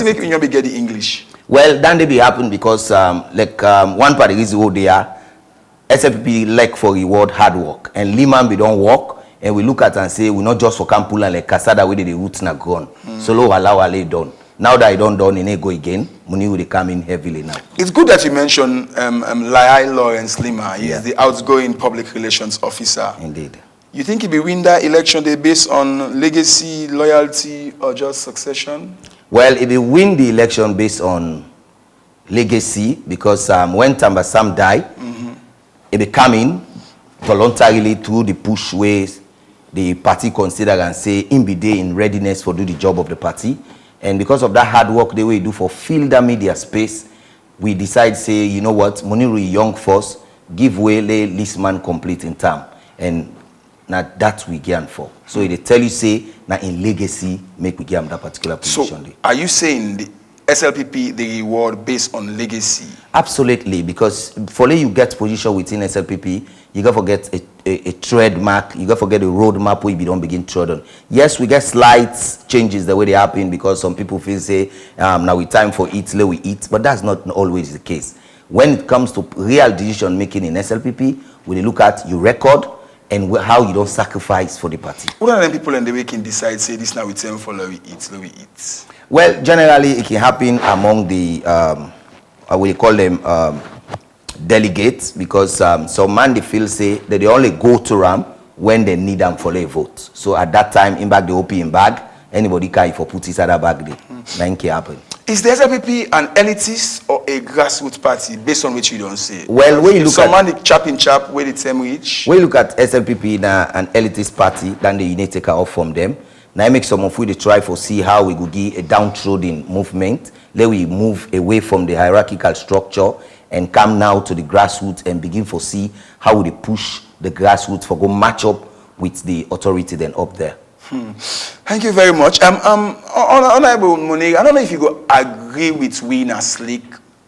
make Union be get the English? Well, then they be happen because one part of the reason who they are, SLPP like for reward hard work, and Liman we don't work, and we look at and say we not just for Kampula like Kasada where the roots na gone. So lo allow lay done. Now that I don't done, and go again, money will come in heavily now. It's good that you mentioned Lai Lawrence Lima. He is the outgoing public relations officer. Indeed. You think he will win that election day based on legacy, loyalty, or just succession? Well, if he win the election based on legacy, because when Tambasam died, he be coming voluntarily through the push ways the party consider and say him be there in readiness for do the job of the party. And because of that hard work they will do for fill the media space, we decide say, you know what, Muniru young force, give way, lay this man complete in time. And now that we gain for. So they tell you say, now in legacy, make we gain that particular position. So are you saying the SLPP, the reward based on legacy? Absolutely, because for you get position within SLPP, you got to forget a trademark, you got to forget a roadmap where you don't begin trod on. Yes, we get slight changes the way they happen because some people feel say, now it's time for eat, let we eat, but that's not always the case. When it comes to real decision making in SLPP, when you look at your record and how you don't sacrifice for the party. What are the people in the way can decide, say this now it's time for let we eat? Well, generally it can happen among the, we call them delegates, because some man they feel say that they only go to RAM when they need them for a vote. So at that time, in bag the OP in bag, anybody can for put his other bag there. Nothing can happen. Is the SLPP an elitist or a grassroots party based on which you don't say? Well, when you look at the chap in chap where the same reach. When you look at SLPP now an elitist party, then the unit take off from them. Now I make some of we try for see how we could give a downtrodden movement. Let we move away from the hierarchical structure and come now to the grassroots and begin for see how we push the grassroots for go match up with the authority then up there. Thank you very much. Honorable Munir, I don't know if you go agree with Wina Slick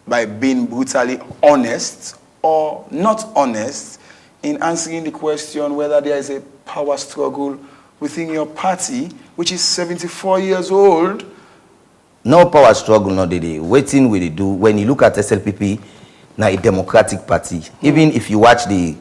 by being brutally honest or not honest in answering the question whether there is a power struggle within your party, which is 74 years old. No power struggle, no day. Waiting will they do when you look at SLPP, now a democratic party. Even if you watch the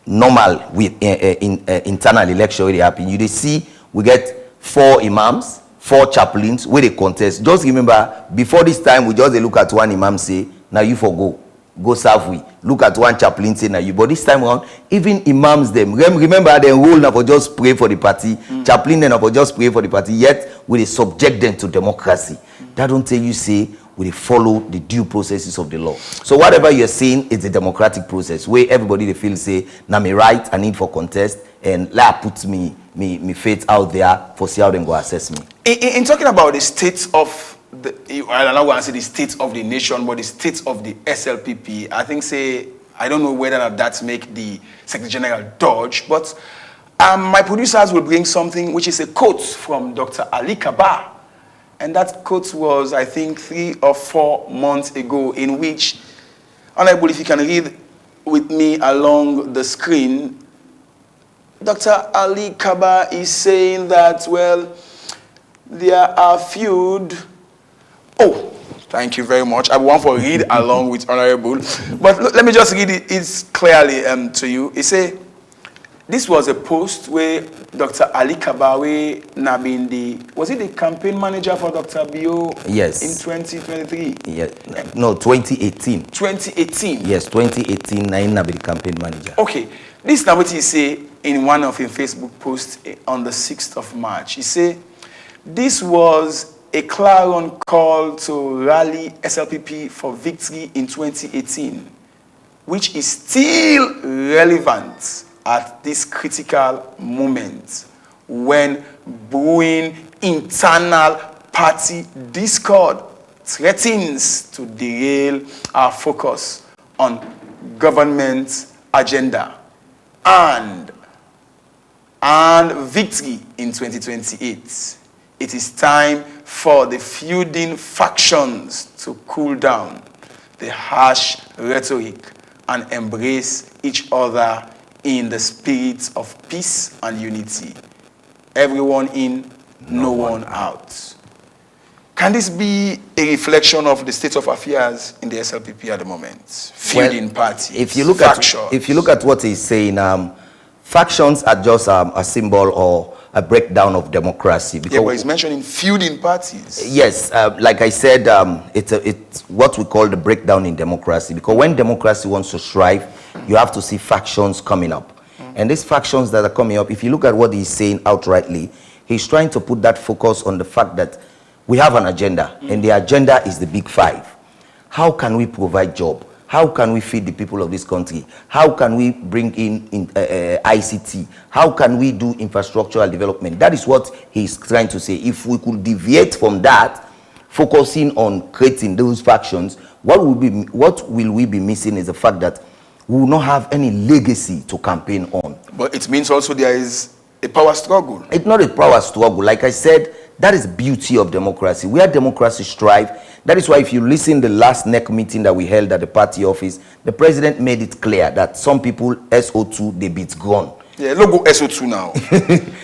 normal with internal election where they happen, you see we get 4 imams, 4 chaplains where they contest. Just remember, before this time we just look at one imam say, now you go serve we. Look at one chaplain say now you. But this time around, even imams them remember they rule now for just pray for the party. Chaplain then for just pray for the party. Yet we subject them to democracy. That don't tell you say we follow the due processes of the law. So whatever you're saying is a democratic process where everybody they feel say, now me right, I need for contest, and that puts me faith out there for see how they go assess me. In talking about the state of I don't want to say the state of the nation, but the state of the SLPP, I think say, I don't know whether that make the Secretary General dodge, but my producers will bring something which is a quote from Dr. Ali Kaba. And that quote was, I think, 3 or 4 months ago, in which, Honorable, if you can read with me along the screen, Dr. Ali Kaba is saying that, well, there are feud. Oh, thank you very much. I want to read along with Honorable. But let me just read it clearly to you. It says, this was a post where Dr. Ali Kabawe was it the campaign manager for Dr. Bio? Yes. In 2023? Yeah. No, 2018. 2018? Yes, 2018, Naina be the campaign manager. Okay. This is what he say in one of his Facebook posts on the 6th of March. He say, this was a clarion call to rally SLPP for victory in 2018, which is still relevant at this critical moment when brewing internal party discord threatens to derail our focus on government agenda and victory in 2028. It is time for the feuding factions to cool down the harsh rhetoric and embrace each other in the spirit of peace and unity. Everyone in, no one out. Can this be a reflection of the state of affairs in the SLPP at the moment? Feuding parties, if you look factions. at what he's saying, factions are just a symbol or a breakdown of democracy. Yeah, but he's mentioning feuding parties. Yes, like I said, it's what we call the breakdown in democracy. Because when democracy wants to strive, you have to see factions coming up. And these factions that are coming up, if you look at what he's saying outrightly, he's trying to put that focus on the fact that we have an agenda, and the agenda is the big five. How can we provide job? How can we feed the people of this country? How can we bring in ICT? How can we do infrastructural development? That is what he's trying to say. If we could deviate from that, focusing on creating those factions, what will we be missing is the fact that we will not have any legacy to campaign on. But it means also there is a power struggle. It's not a power struggle. Like I said, that is beauty of democracy. Where democracy strive. That is why if you listen to the last NEC meeting that we held at the party office, the president made it clear that some people, SO2, they beat gone. Yeah, logo SO2 now.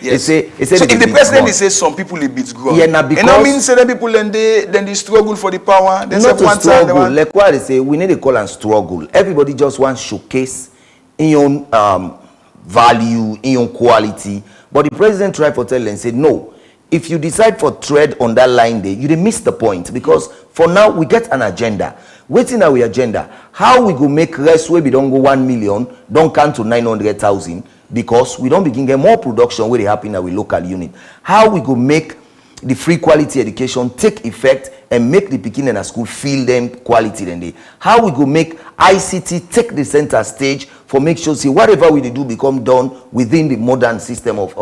Yes. He said so if the president says some people they beat gone, yeah, now because and that means that people then they struggle for the power. They not to struggle. Like what they say, we need to call and struggle. Everybody just wants showcase in your value, in your quality. But the president tried to tell them and said, no. If you decide for tread on that line there, you miss the point. Because for now, we get an agenda. Waiting our agenda. How we go make rest where we don't go 1 million, don't count to 900,000, because we don't begin get more production where they happen in our local unit. How we go make the free quality education take effect and make the pikin in a school feel them quality then they. How we go make ICT take the center stage for make sure see whatever we do become done within the modern system of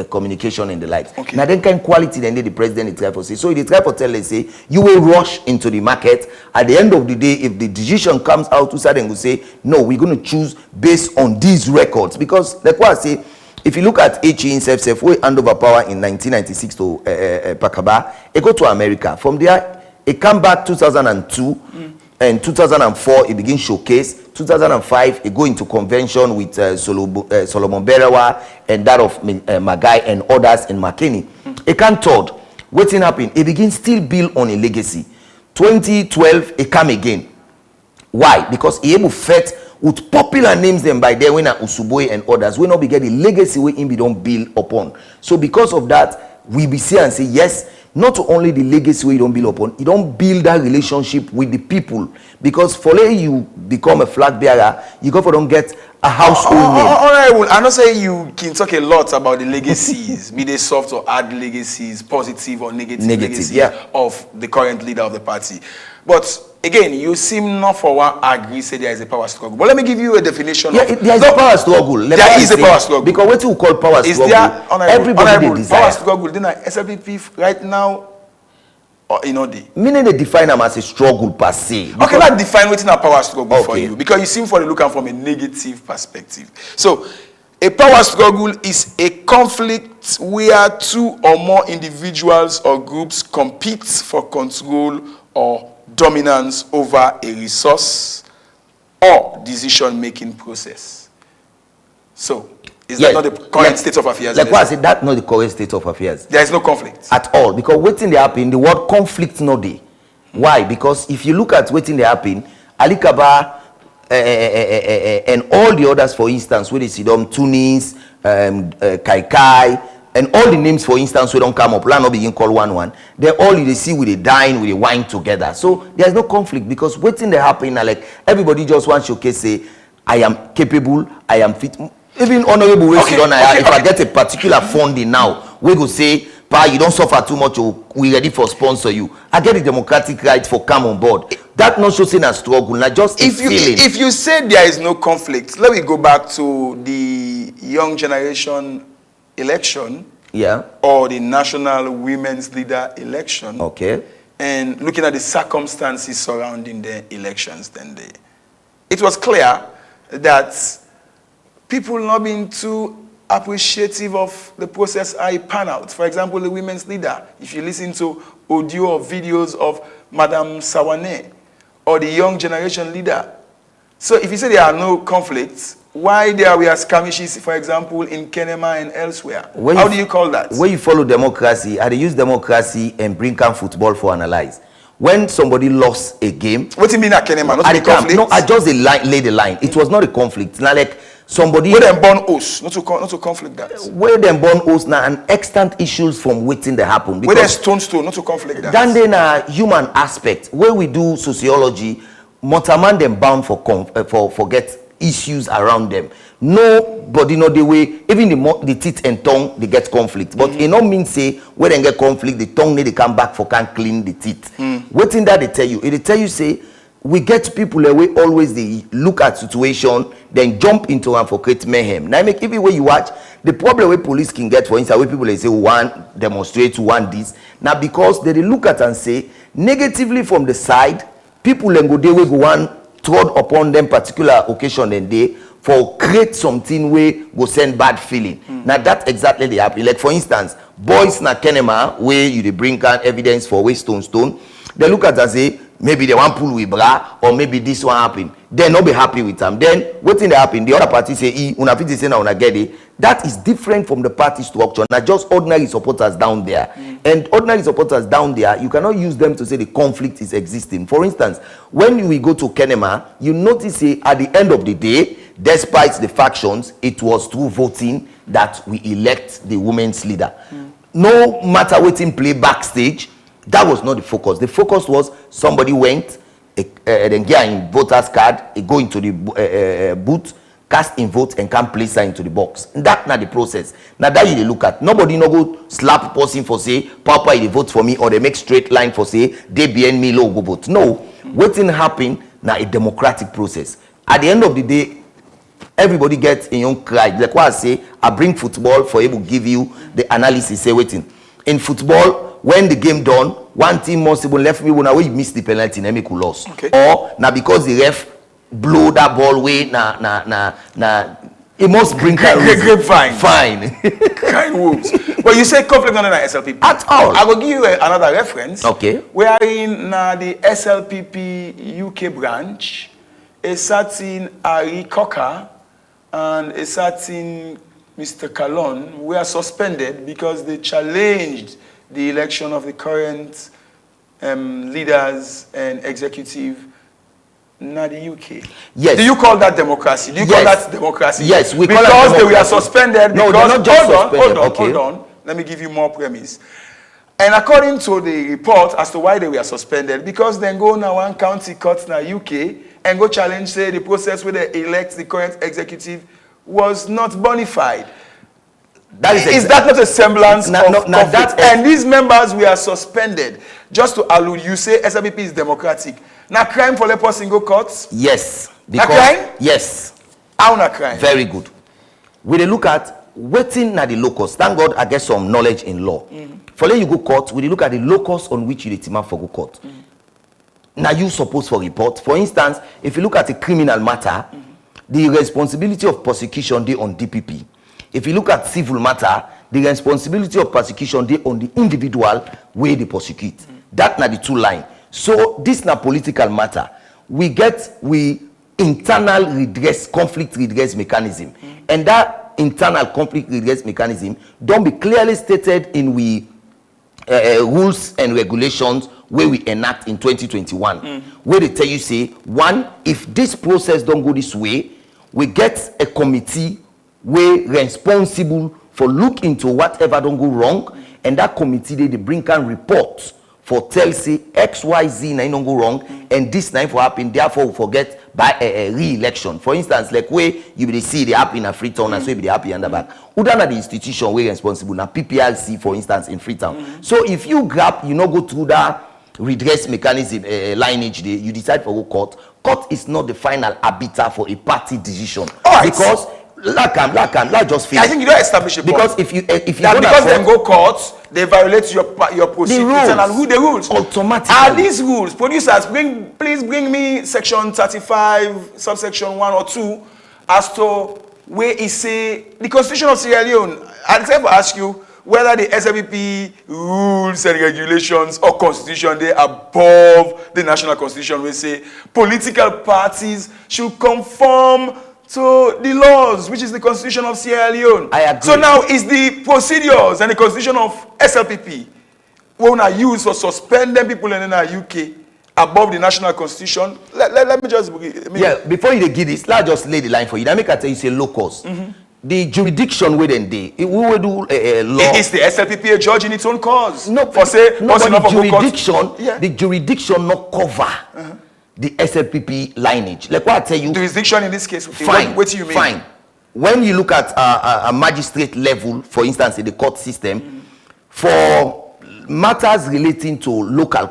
communication and the like. Okay. Now then kind of quality then the president try for say. So he try for tell us say you will rush into the market. At the end of the day, if the decision comes out to side and go say no, we're going to choose based on these records, because like what I say. If you look at HE in self, we hand over power in 1996 to Pakaba. It go to America. From there, it come back 2002 and 2004. It begin showcase. 2005, it go into convention with Solomon Berewa and that of Magai and others in McKinney. It can't third. What's happen? It begin still build on a legacy. 2012, it come again. Why? Because he able fet with popular names them by there when Usuboy and others, we not be getting legacy we in be don't build upon. So because of that, we be say and say yes, not only the legacy we don't build upon, you don't build that relationship with the people. Because for you become a flag bearer, you go for don't get a household name. All right, I not say you can talk a lot about the legacies, be they soft or hard legacies, positive or negative legacies of the current leader of the party. But again, you seem not for one agree say there is a power struggle. But let me give you a definition. Yeah, there is a power struggle. There is a power struggle. Because what you call power struggle, there, everybody they desire. Power struggle, then SLPP right now, or you know the. Meaning they define them as a struggle per se. Okay, let's define what's a power struggle for you, because you seem for the looking from a negative perspective. So, a power struggle is a conflict where two or more individuals or groups compete for control or dominance over a resource or decision-making process. So, is that not the current state of affairs? Like what I said, that's not the current state of affairs. There is no conflict. At all. Because waiting they happen, the word conflict no day. Why? Because if you look at waiting they happen, Ali Kaba and all the others, for instance, where they see them, Tunis, Kai Kai, and all the names, for instance, we don't come up, land not begin call one. They're all you see with the dine, with the wine together. So there's no conflict, because waiting they happen, like everybody just wants to showcase say, I am capable, I am fit. Even honorable ways if I get a particular funding now, we go say, Pa, you don't suffer too much, we ready for sponsor you. I get the democratic right for come on board. That not showing a struggle, not just a feeling. If you say there is no conflict, let me go back to the young generation election, or the national women's leader election, and looking at the circumstances surrounding the elections it was clear that people not being too appreciative of the process I pan out. For example, the women's leader, if you listen to audio or videos of Madame Sawane or the young generation leader, So if you say there are no conflicts, why there were skirmishes, for example, in Kenema and elsewhere? How do you call that? When you follow democracy, I use democracy and bring down football for analyze. When somebody lost a game, what do you mean at Kenema? Not at the conflict? No, I just lay the line. It was not a conflict. Now, like somebody where them born us, not to conflict that. Where them born us now and extant issues from waiting that happen. Where they stone, not to conflict that. Then a human aspect where we do sociology, Motaman them bound for forget issues around them. Nobody know the way, even the teeth and tongue they get conflict. But it don't mean say when they get conflict, the tongue need to come back for can clean the teeth. Waiting that they tell you, it tell you say we get people away always they look at situation, then jump into and for create mayhem. Now make every way you watch, the problem where police can get for instance where people they say one demonstrate, one this. Now because they look at and say negatively from the side, people then go they will go one trod upon them particular occasion and day for create something where go send bad feeling. Now that exactly they happen. Like for instance, boys na Kenema where you they bring out evidence for way stone. They look at and say maybe they want pull with bra or maybe this one happen. They not be happy with them. Then what thing they happen? The other party say, una fit say na una get it. That is different from the party structure. Now just ordinary supporters down there. And ordinary supporters down there, you cannot use them to say the conflict is existing. For instance, when we go to Kenema, you notice say at the end of the day, despite the factions, it was through voting that we elect the women's leader. No matter what in play backstage, that was not the focus. The focus was somebody went, then get in voter's card, go into the booth, cast in vote, and can place her into the box. That's not the process. Now that you look at, nobody no go slap person for say, Papa, they vote for me, or they make straight line for say, they behind me, low go vote. No, waiting happen now a democratic process. At the end of the day, everybody gets in your cry. Like what I say, I bring football for able to give you the analysis. Say waiting. In football, when the game done, one team must be left me when I miss the penalty and make a loss. Okay. Or now because the ref blow that ball away, it must bring fine. Kind wolves. But you say conflict under the SLPP. At all. I will give you another reference. Okay. We are in the SLPP UK branch. A certain Ari Cocker and a certain Mr. Kalon were suspended because they challenged the election of the current leaders and executive in the UK. Yes. Do you call that democracy? Do you call that democracy? Yes, we because call that democracy. They were suspended. No, because, they're not just suspended. Hold on. Let me give you more premise. And according to the report as to why they were suspended, because then go now one county court in the UK and go challenge say the process where they elect the current executive was not bona fide. Is that not a semblance of conflict? And these members were suspended. Just to allude, you say SLPP is democratic. Now crime for lepers in go courts? Yes. Because, crime? Yes. How na crime? Very good. We dey look at waiting na the locus. Thank God I get some knowledge in law. For let you go court, we dey look at the locus on which you dey demand for go court. Now you suppose for report. For instance, if you look at a criminal matter, the responsibility of prosecution dey on DPP. If you look at civil matter, the responsibility of prosecution dey on the individual where they prosecute. That na the two line. So this na political matter. We internal redress, conflict redress mechanism. And that internal conflict redress mechanism don't be clearly stated in we rules and regulations where we enact in 2021. Where they tell you say, one, if this process don't go this way, we get a committee where responsible for look into whatever don't go wrong, and that committee they bring can reports for tell say XYZ na don't go wrong, and this na for happen, therefore we forget by a re-election. For instance, like where you will see the happen in Freetown, and so you be happy under back. Udana the institution where responsible na PPLC, for instance, in Freetown. So if you grab, you know, go through that redress mechanism lineage, you decide for go court. Court is not the final arbiter for a party decision. Because like just feel. I think you don't establish a point. Because if you because them go courts, they violate your procedures and who the rules automatically. Are these rules? Producers, please bring me section 35, subsection 1 or 2, as to where it say the Constitution of Sierra Leone. I'll ever ask you, whether the SLPP rules and regulations or constitution, they above the national constitution. We say political parties should conform to the laws, which is the constitution of Sierra Leone. I agree. So now is the procedures and the constitution of SLPP when I use for suspending people in the UK above the national constitution. Let me just before you give this, let's just lay the line for you. That make I tell you say locals. The jurisdiction within the we will do law. Is the SLPP a judge in its own cause? No, for say no, but enough the jurisdiction, yeah. the jurisdiction not cover the SLPP lineage. Like what I tell you. Jurisdiction in this case. Fine. What do you mean? Fine. When you look at a magistrate level, for instance, in the court system, for matters relating to local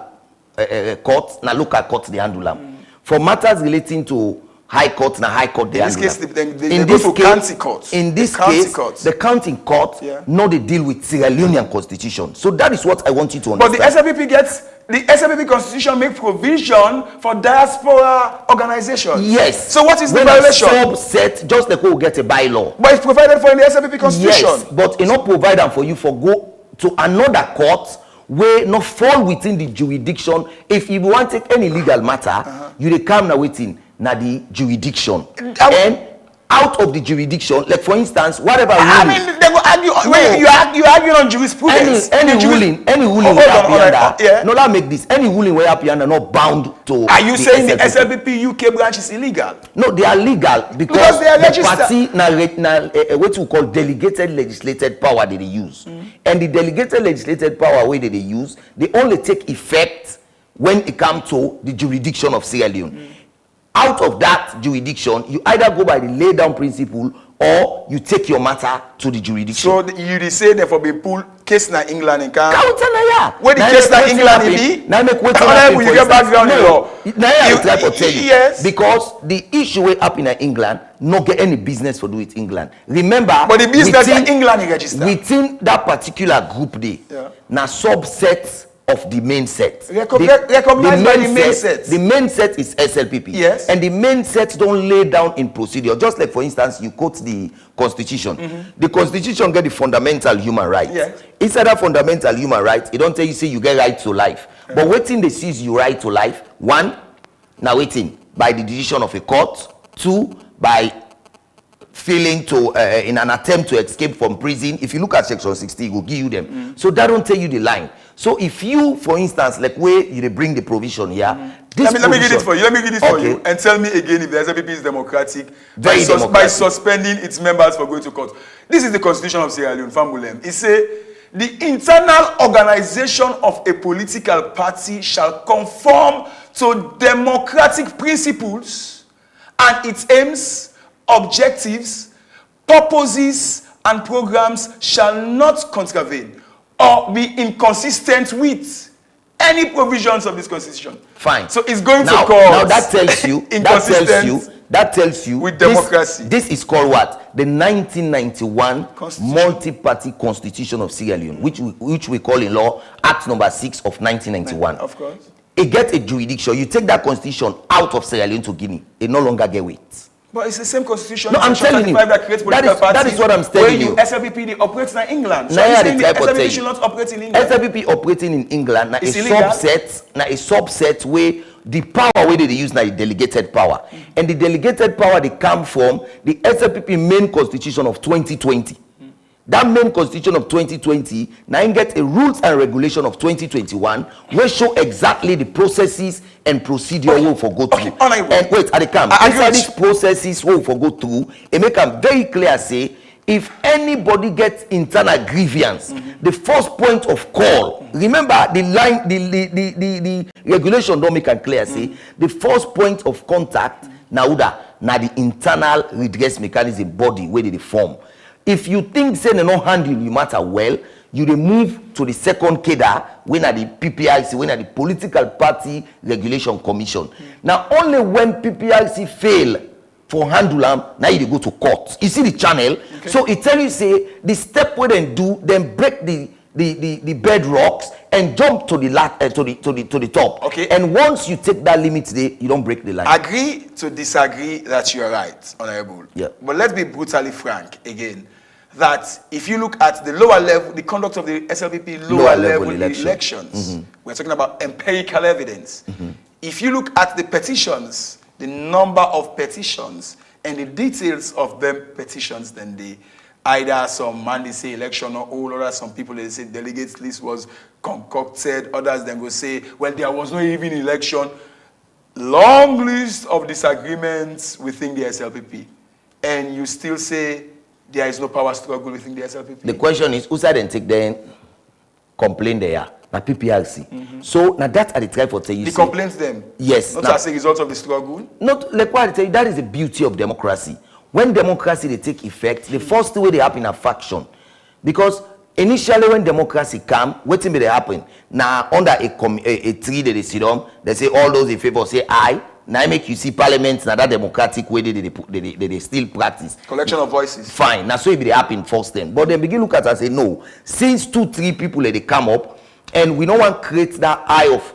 courts, na local courts they handle them. For matters relating to high court, na high court they handle them. In this case, county courts. In this case, the county court, no, they deal with Sierra Leonean constitution. So that is what I want you to understand. But the SLPP constitution make provision for diaspora organizations. Yes. So what is the violation? Subset, just like we get a bylaw. But it's provided for in the SLPP constitution. Yes, but it not provide them for you for go to another court where not fall within the jurisdiction. If you want to take any legal matter, you they come now within na the jurisdiction. And out of the jurisdiction, like for instance, whatever ruling. I mean, they go argue. You argue on jurisprudence. Any ruling where happy no, that make this. Any ruling where happy under not bound to. Are you saying the SLPP UK branch is illegal? No, they are legal because they are the registered. party what we call delegated legislated power that they use, and the delegated legislated power way that they use, they only take effect when it comes to the jurisdiction of Sierra Leone. Out of that jurisdiction, you either go by the lay down principle or you take your matter to the jurisdiction. So you say therefore be pull case na England and can. Where the case na England be? Now make what you get background in law. Now I try to tell you. Yes. Because the issue way up in England, not get any business for do with England. Remember, but the business in England is registered. Within that particular group there, na subset of the main set. Recognized by the main set. The main set is SLPP. Yes. And the main set don't lay down in procedure. Just like, for instance, you quote the Constitution. The Constitution get the fundamental human right. Yes. Inside that fundamental human right, it don't tell you say you get right to life. But waiting they sees you right to life. One, now waiting by the decision of a court. Two, by failing to in an attempt to escape from prison. If you look at section 60, it will give you them. So that don't tell you the line. So if you, for instance, like where you bring the provision here, let me get it for you. Let me get it for you and tell me again if the SLPP is democratic by suspending its members for going to court. This is the constitution of Sierra Leone, Fambulem. It says the internal organization of a political party shall conform to democratic principles and its aims, objectives, purposes, and programs shall not contravene or be inconsistent with any provisions of this constitution. Fine. So it's going now, to cause now that tells you that tells you with democracy. This is called what? The 1991 multi-party constitution of Sierra Leone, which we call in law Act number 6 of 1991. Of course. It gets a jurisdiction. You take that constitution out of Sierra Leone to Guinea, it no longer get weight. But it's the same constitution. No, I'm telling you. That is what I'm telling you. SLPP they operates in England. So now the SLPP should not operate in England. SLPP operating in England now a subset where the power where they use now is delegated power. And the delegated power they come from the SLPP main constitution of 2020. That main constitution of 2020 now get a rules and regulation of 2021 where show exactly the processes and procedure will for go through. And wait, at the camp, inside these processes will for go through, it make them very clear say if anybody gets internal grievance, the first point of call, remember the line, the regulation don't make it clear say the first point of contact now the internal redress mechanism body where they form. If you think say they don't handle you matter well, you move to the second cadre when at the PPIC, when at the Political Party Regulation Commission. Now only when PPIC fail for handle them, now you go to court. You see the channel. Okay. So it tell you say the step where they do, then break the bedrocks and jump to the top. Okay. And once you take that limit there, you don't break the line. Agree to disagree that you are right, Honorable. Yeah. But let's be brutally frank again. that if you look at the lower level, the conduct of the SLPP lower level elections, we're talking about empirical evidence. If you look at the petitions, the number of petitions, and the details of them petitions, then they either some man they say election or all, others some people they say delegates list was concocted, others then go say, well, there was no even election. Long list of disagreements within the SLPP, and you still say there is no power struggle within the SLPP. The question is, who said and take then complain there? Now PPRC. So now that are the try for tell you. The complaints them. Yes. Not as a result of the struggle. Not like what I tell you, that is the beauty of democracy. When democracy they take effect, the first way they happen a faction. Because initially when democracy come, what thing may they happen? Now under a tree that they sit on, they say all those in favor say aye. Now make you see parliament now that democratic way they still practice. Collection of voices. Fine. Now so it be they happen first then. But then begin look at it and say no. Since 2-3 people they come up, and we don't want to create that eye of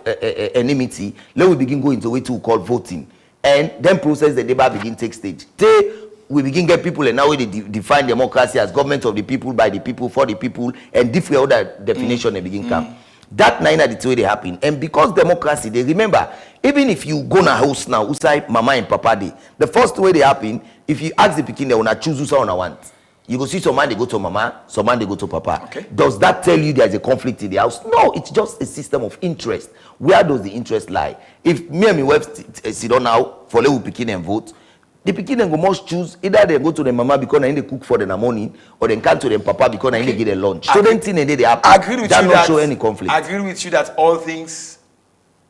enmity, let we begin going into what we call voting. And then process the debate begin take stage. We begin get people and now we define democracy as government of the people, by the people, for the people, and different other definition they begin come. That nine are the way they happen. And because democracy, they remember, even if you go in a house now, outside mama and papa day, the first way they happen, if you ask the pikin, they will not choose who someone want. You go see some man they go to mama, some man they go to papa. Okay. Does that tell you there's a conflict in the house? No, it's just a system of interest. Where does the interest lie? If me and my wife sit down now for let we pikin and vote, the pikin and go must choose either they go to the mama because they cook for them in the morning, or they come to them papa because they get a lunch. So then thing they happen. I agree with that you not that show any conflict. I agree with you that all things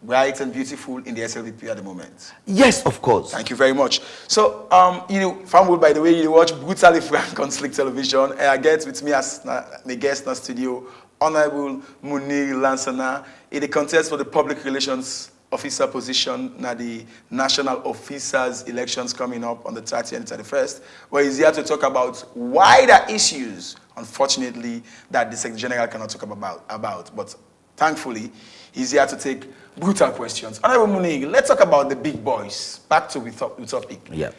bright and beautiful in the SLPP at the moment. Yes, of course. Thank you very much. So, Famwood, by the way, you watch Brutally Frank on Slick Television, and I get with me as the guest in the studio, Honorable Munir Lansana, in the contest for the public relations officer position now the national officers elections coming up on the 30th and 31st, where he's here to talk about wider issues, unfortunately, that the Secretary General cannot talk about. But thankfully, he's here to take brutal questions. Honorable Munir, let's talk about the big boys. Back to the topic. Yeah.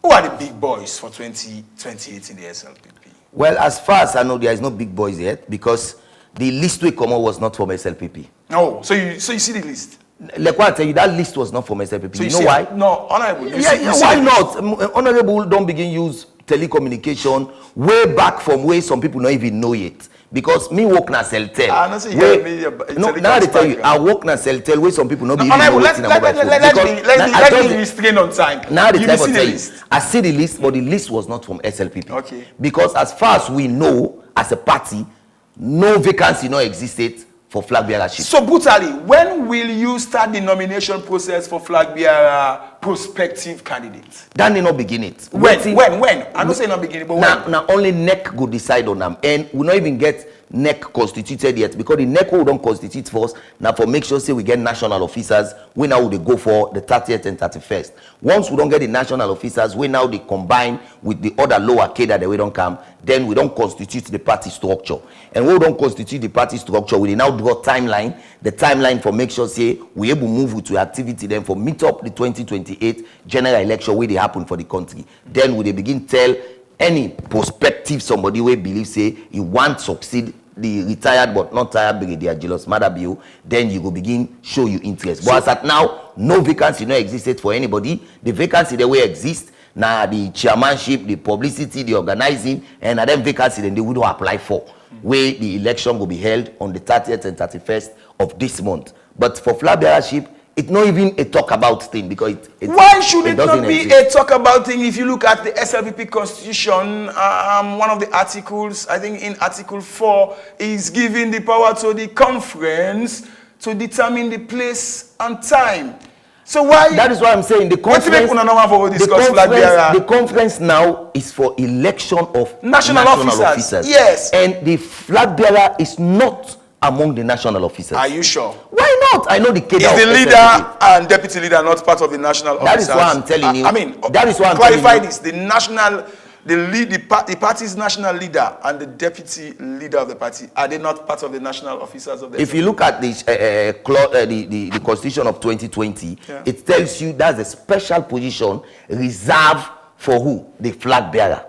Who are the big boys for 2028 in the SLPP? Well, as far as I know, there is no big boys yet because the list we come out was not from SLPP. No, so you see the list. Like what I tell you, that list was not from SLPP. So you know why? No, Honorable. Why not? Honorable don't begin use telecommunication way back from where some people don't even know it. Because me work na Celtel. Now they tell you, I work na Celtel where some people not even know it in a mobile phone. Let me restrain on time. Now the time tell you, I see the list, but the list was not from SLPP. Okay. Because as far as we know, as a party, no vacancy no existed for flag bearership. So brutally, when will you start the nomination process for flag bearer prospective candidates? That may not begin it. When? I don't say not beginning, but when? Now only NEC go decide on them, and we not even get NEC constituted yet because the NEC will don't constitute first. Now for make sure say we get national officers, we now they go for the 30th and 31st. Once we don't get the national officers, we now they combine with the other lower cadre that we don't come. Then we don't constitute the party structure, and we don't constitute the party structure. We now draw timeline. The timeline for make sure say we able move to activity. Then for meet up the 2028 general election where they happen for the country. Then we they begin tell any prospective somebody who believes say he want succeed the retired but not tired Brigadier Julius Maada Bio, then you go begin show you interest. But as at now, no vacancy no existed for anybody. The vacancy the way exist now the chairmanship, the publicity, the organizing, and then vacancy then they would apply for. Where the election will be held on the 30th and 31st of this month. But for flag bearership, it's not even a talk about thing because why should it not be a talk about thing? If you look at the SLPP constitution, one of the articles, I think in Article 4, is giving the power to the conference to determine the place and time. So why? That is why I'm saying the conference now is for election of national officers. Yes. And the flag bearer is not among the national officers. Are you sure? Why not? I know the case. Is the leader and deputy leader not part of the national officers? That is why I'm telling you. I mean, that is why I'm clarify this. The party's national leader and the deputy leader of the party, are they not part of the national officers of the If you look at the constitution of 2020, it tells you that's a special position reserved for who? The flag bearer.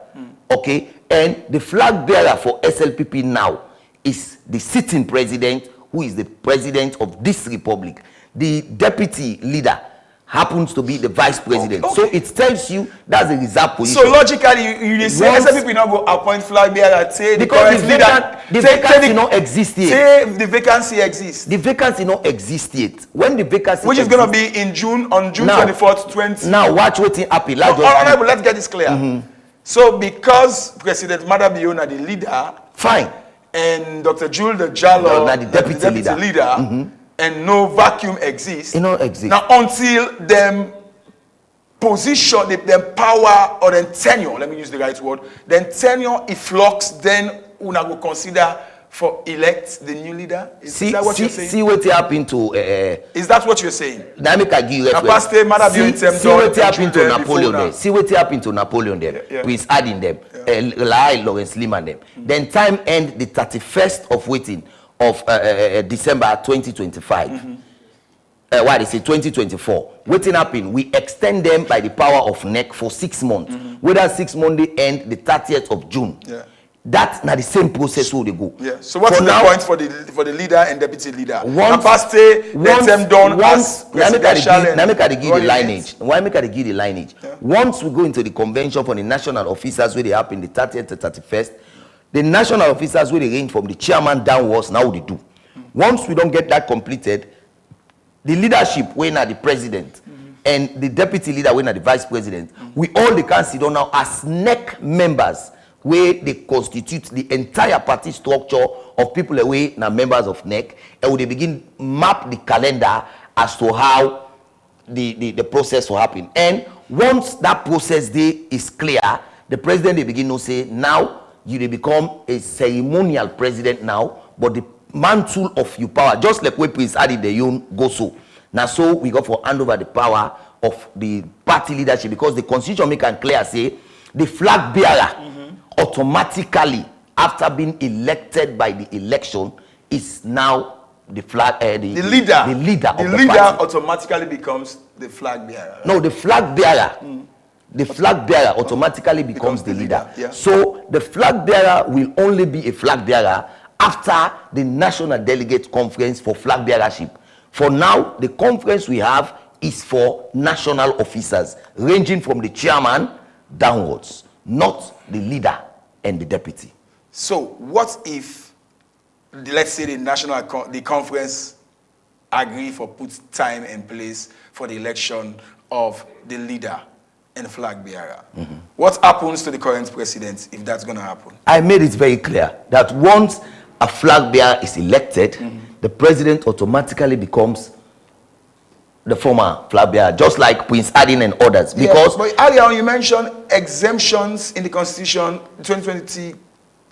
Okay? And the flag bearer for SLPP now is the sitting president, who is the president of this republic. The deputy leader happens to be the vice president. Okay. So it tells you that's a reserved position. So logically, you say SLPP not go appoint flag bearer, say the current leader. The vacancy not exist yet. Say the vacancy exists. The vacancy not exist yet. When the vacancy Which is going to be in June, on June 24th, 20. Now, watch what happen. Honorable, let's get this clear. So because President Madabiona, the leader, fine, and Dr. Jules the Jallo, the deputy leader, and no vacuum exists. It don't exist. Now, until them position, them power or then tenure, let me use the right word, then tenure efflux, then una go consider for elect the new leader. Is that what you're saying? See what happened to. Is that what you're saying? Let me give you reference. See what happened to Napoleon there. See what happened to Napoleon there. Please add in them. Lawrence Liman them. Then time end the 31st of waiting of December 2025. What is it? 2024. Waiting happen. We extend them by the power of NEC for 6 months. Whether 6 months they end the 30th of June. That's not the same process where they go. Yeah. So what's the point for the leader and deputy leader? Once them done as presidential. Let me give the lineage. Why make I give the lineage? Once we go into the convention for the national officers where they happen the 30th to 31st, the national officers where they range from the chairman downwards, now they do. Once we don't get that completed, the leadership when are the president and the deputy leader when are the vice president, we all they can sit down now as NEC members where they constitute the entire party structure of people away now members of NEC, and they begin map the calendar as to how the process will happen. And once that process day is clear, the president they begin to say, now you they become a ceremonial president now, but the mantle of your power, just like where Prince Adi the Young go so. Now so we go for hand over the power of the party leadership, because the constitution make it clear say the flag bearer automatically after being elected by the election is now the flag the leader of the party. Automatically becomes the flag bearer. No, the flag bearer the flag bearer automatically becomes the leader. Yeah. So the flag bearer will only be a flag bearer after the national delegate conference for flag bearership. For now, the conference we have is for national officers ranging from the chairman downwards, not the leader and the deputy. So what if, let's say the conference agree for put time and place for the election of the leader and flag bearer? What happens to the current president if that's going to happen? I made it very clear that once a flag bearer is elected, the president automatically becomes the former flag bearer, just like Prince Adin and others. Because but earlier you mentioned exemptions in the constitution, 2020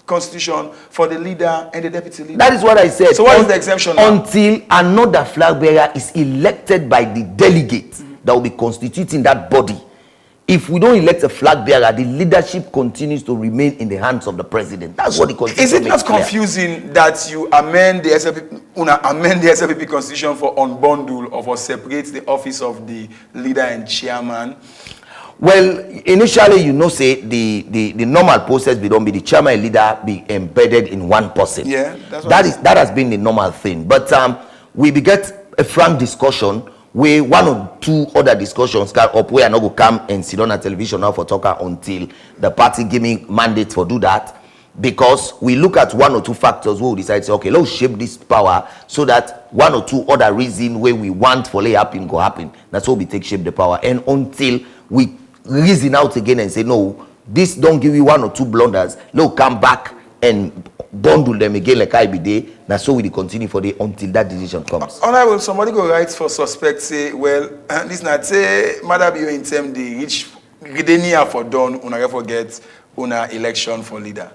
constitution, for the leader and the deputy leader. That is what I said. So what is the exemption now? Until another flag bearer is elected by the delegate that will be constituting that body. If we don't elect a flag bearer, the leadership continues to remain in the hands of the president. That's what the constitution is it not makes clear. Confusing that you amend the SLPP constitution for unbundle or for separate the office of the leader and chairman? Well, initially, say the normal process will don't be the chairman and leader be embedded in one person. Yeah, that has been the normal thing. But we get a frank discussion where one or two other discussions can up where I not go come and sit on a television now for talker until the party give me mandate for do that, because we look at one or two factors where we decide to say, okay, let's shape this power so that one or two other reason where we want for lay happen go happen. That's how we take shape the power. And until we reason out again and say, no, this don't give you one or two blunders, let's come back and bundle them again like I be there. Now so we continue for the until that decision comes. Honorable, somebody go write for suspect say, well, this not say Madabio in term the reach Gidenia for done una forget una election for leader.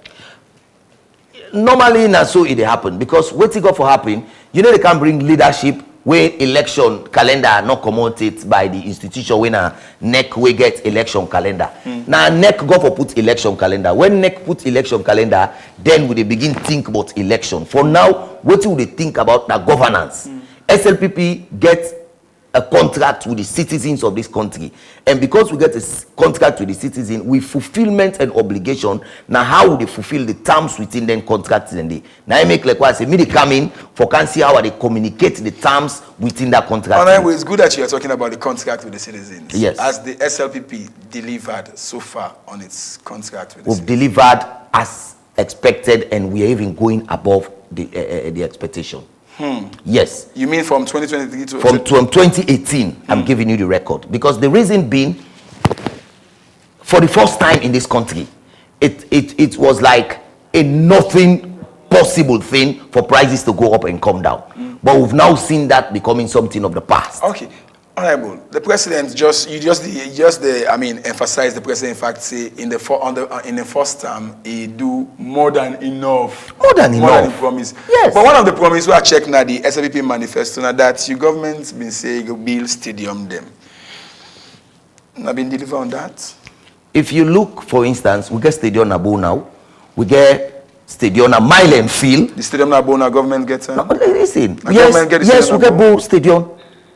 Normally na so it happen, because what it got for happen, they can bring leadership where election calendar not commuted by the institution when a NEC we get election calendar. Now NEC go for put election calendar. When NEC put election calendar, then we begin think about election. For now, what do they think about the governance? SLPP get a contract with the citizens of this country, and because we get a contract with the citizen, we fulfillment and obligation. Now how they fulfill the terms within them contracts and they now I make like what I say me they come in for can see how they communicate the terms within that contract. Honorable, it's good that you are talking about the contract with the citizens. Yes. As the SLPP delivered so far on its contract with the We've citizens. delivered as expected, and we are even going above the expectation. Yes. You mean from 2023 to From 2018, I'm giving you the record. Because the reason being, for the first time in this country, it was like a nothing possible thing for prices to go up and come down. But we've now seen that becoming something of the past. Okay. Honorable, the president emphasized the president, in fact, say in the first term, he do more than enough. More than enough. He promise. Yes. But one of the promises we are checking now, the SLPP manifesto, now that your government been saying you build stadium them. Not been delivered on that. If you look, for instance, we get Stadium Nabo now, we get Stadium Mile and Field. The stadium Nabo now government gets. No, listen, government get the yes, we stadium get Nabo. both stadium.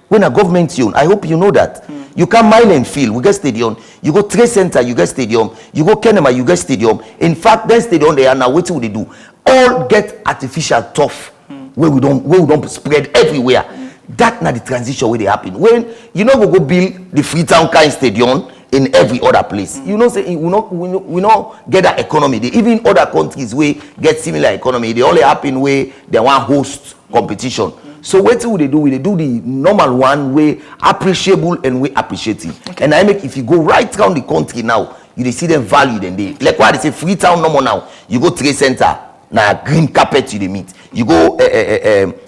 When a government own, I hope you know that. You come Mile and Field, we get stadium. You go Trade Center, you get stadium. You go Kenema, you get stadium. In fact, that stadium they are now. What do they do? All get artificial turf where we don't spread everywhere. That not the transition where they happen. When you know we go build the Freetown kind stadium in every other place. You know, say we not get that economy. They, even other countries where get similar economy, they only happen where they want host competition. So what do they do? They do the normal one way appreciable and way appreciating. Okay. And I make if you go right around the country now, you see them value then they like why they say Freetown no more now. You go Trade Center, now green carpet you they meet. You go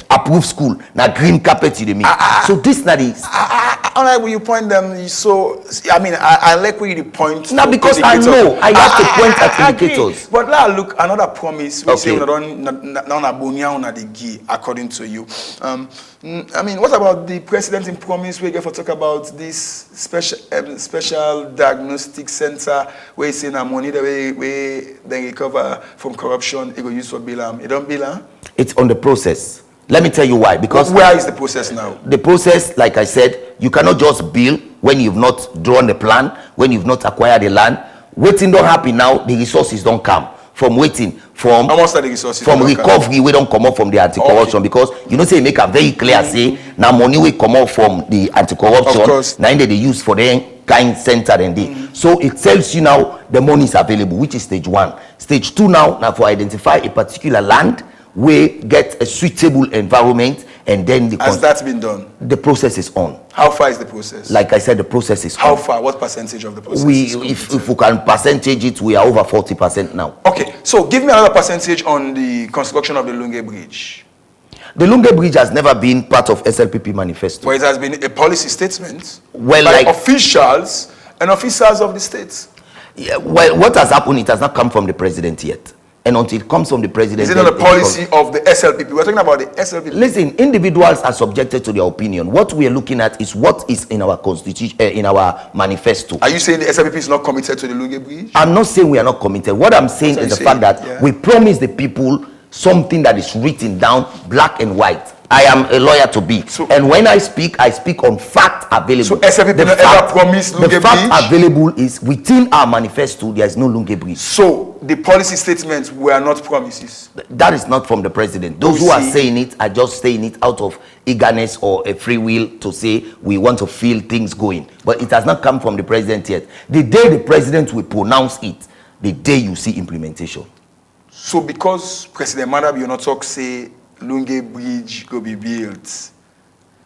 approved school, now green carpet you they meet. So this not is. Honorable, you point them. So I mean, I like where you point. Now because I know I have to point at indicators. But now look, another promise we say Okay. we don't according to you. I mean, what about the president in promise we get for talk about this special diagnostic center where he's saying that money the way they recover from corruption, it go use for bill. It don't bill. It's on the process. Let me tell you why. Because where is the process now? the process, like I said, you cannot just build when you've not drawn the plan, when you've not acquired the land. Waiting don't happen now, the resources don't come. From waiting, from almost the resources from recovery, we don't come up from the anti-corruption. Okay. Because you know, say make a very clear say now money will come up from the anti-corruption. Now they use for the kind center and they. So it tells you now the money is available, which is stage 1. Stage 2 now for identify a particular land where get a suitable environment, and then has that been done? The process is on. How far is the process? Like I said, the process is how on. far? What percentage of the process? If we can percentage it, we are over 40% now. Okay, so give me another percentage on the construction of the Lunge Bridge. The Lunge Bridge has never been part of SLPP manifesto. Well, it has been a policy statement Well, by like officials and officers of the states. yeah, well, what has happened? It has not come from the president yet, and until it comes from the president, Is it not a policy of the SLPP? We're talking about the SLPP. Listen, individuals are subjected to their opinion. What we are looking at is what is in our constitution, in our manifesto. Are you saying the SLPP is not committed to the Lunge Bridge? I'm not saying we are not committed. What I'm saying is the fact that we promise the people something that is written down, black and white. I am a lawyer to be, and when I speak on fact available. So SLPP never ever promised Lunge The Bridge? fact available is within our manifesto. There is no Lunge Bridge. So the policy statements were not promises. That is not from the president. Those who are saying it are just saying it out of eagerness or a free will to say we want to feel things going. But it has not come from the president yet. The day the president will pronounce it, the day you see implementation. So because President Madab you not talk say Lunge Bridge go be built,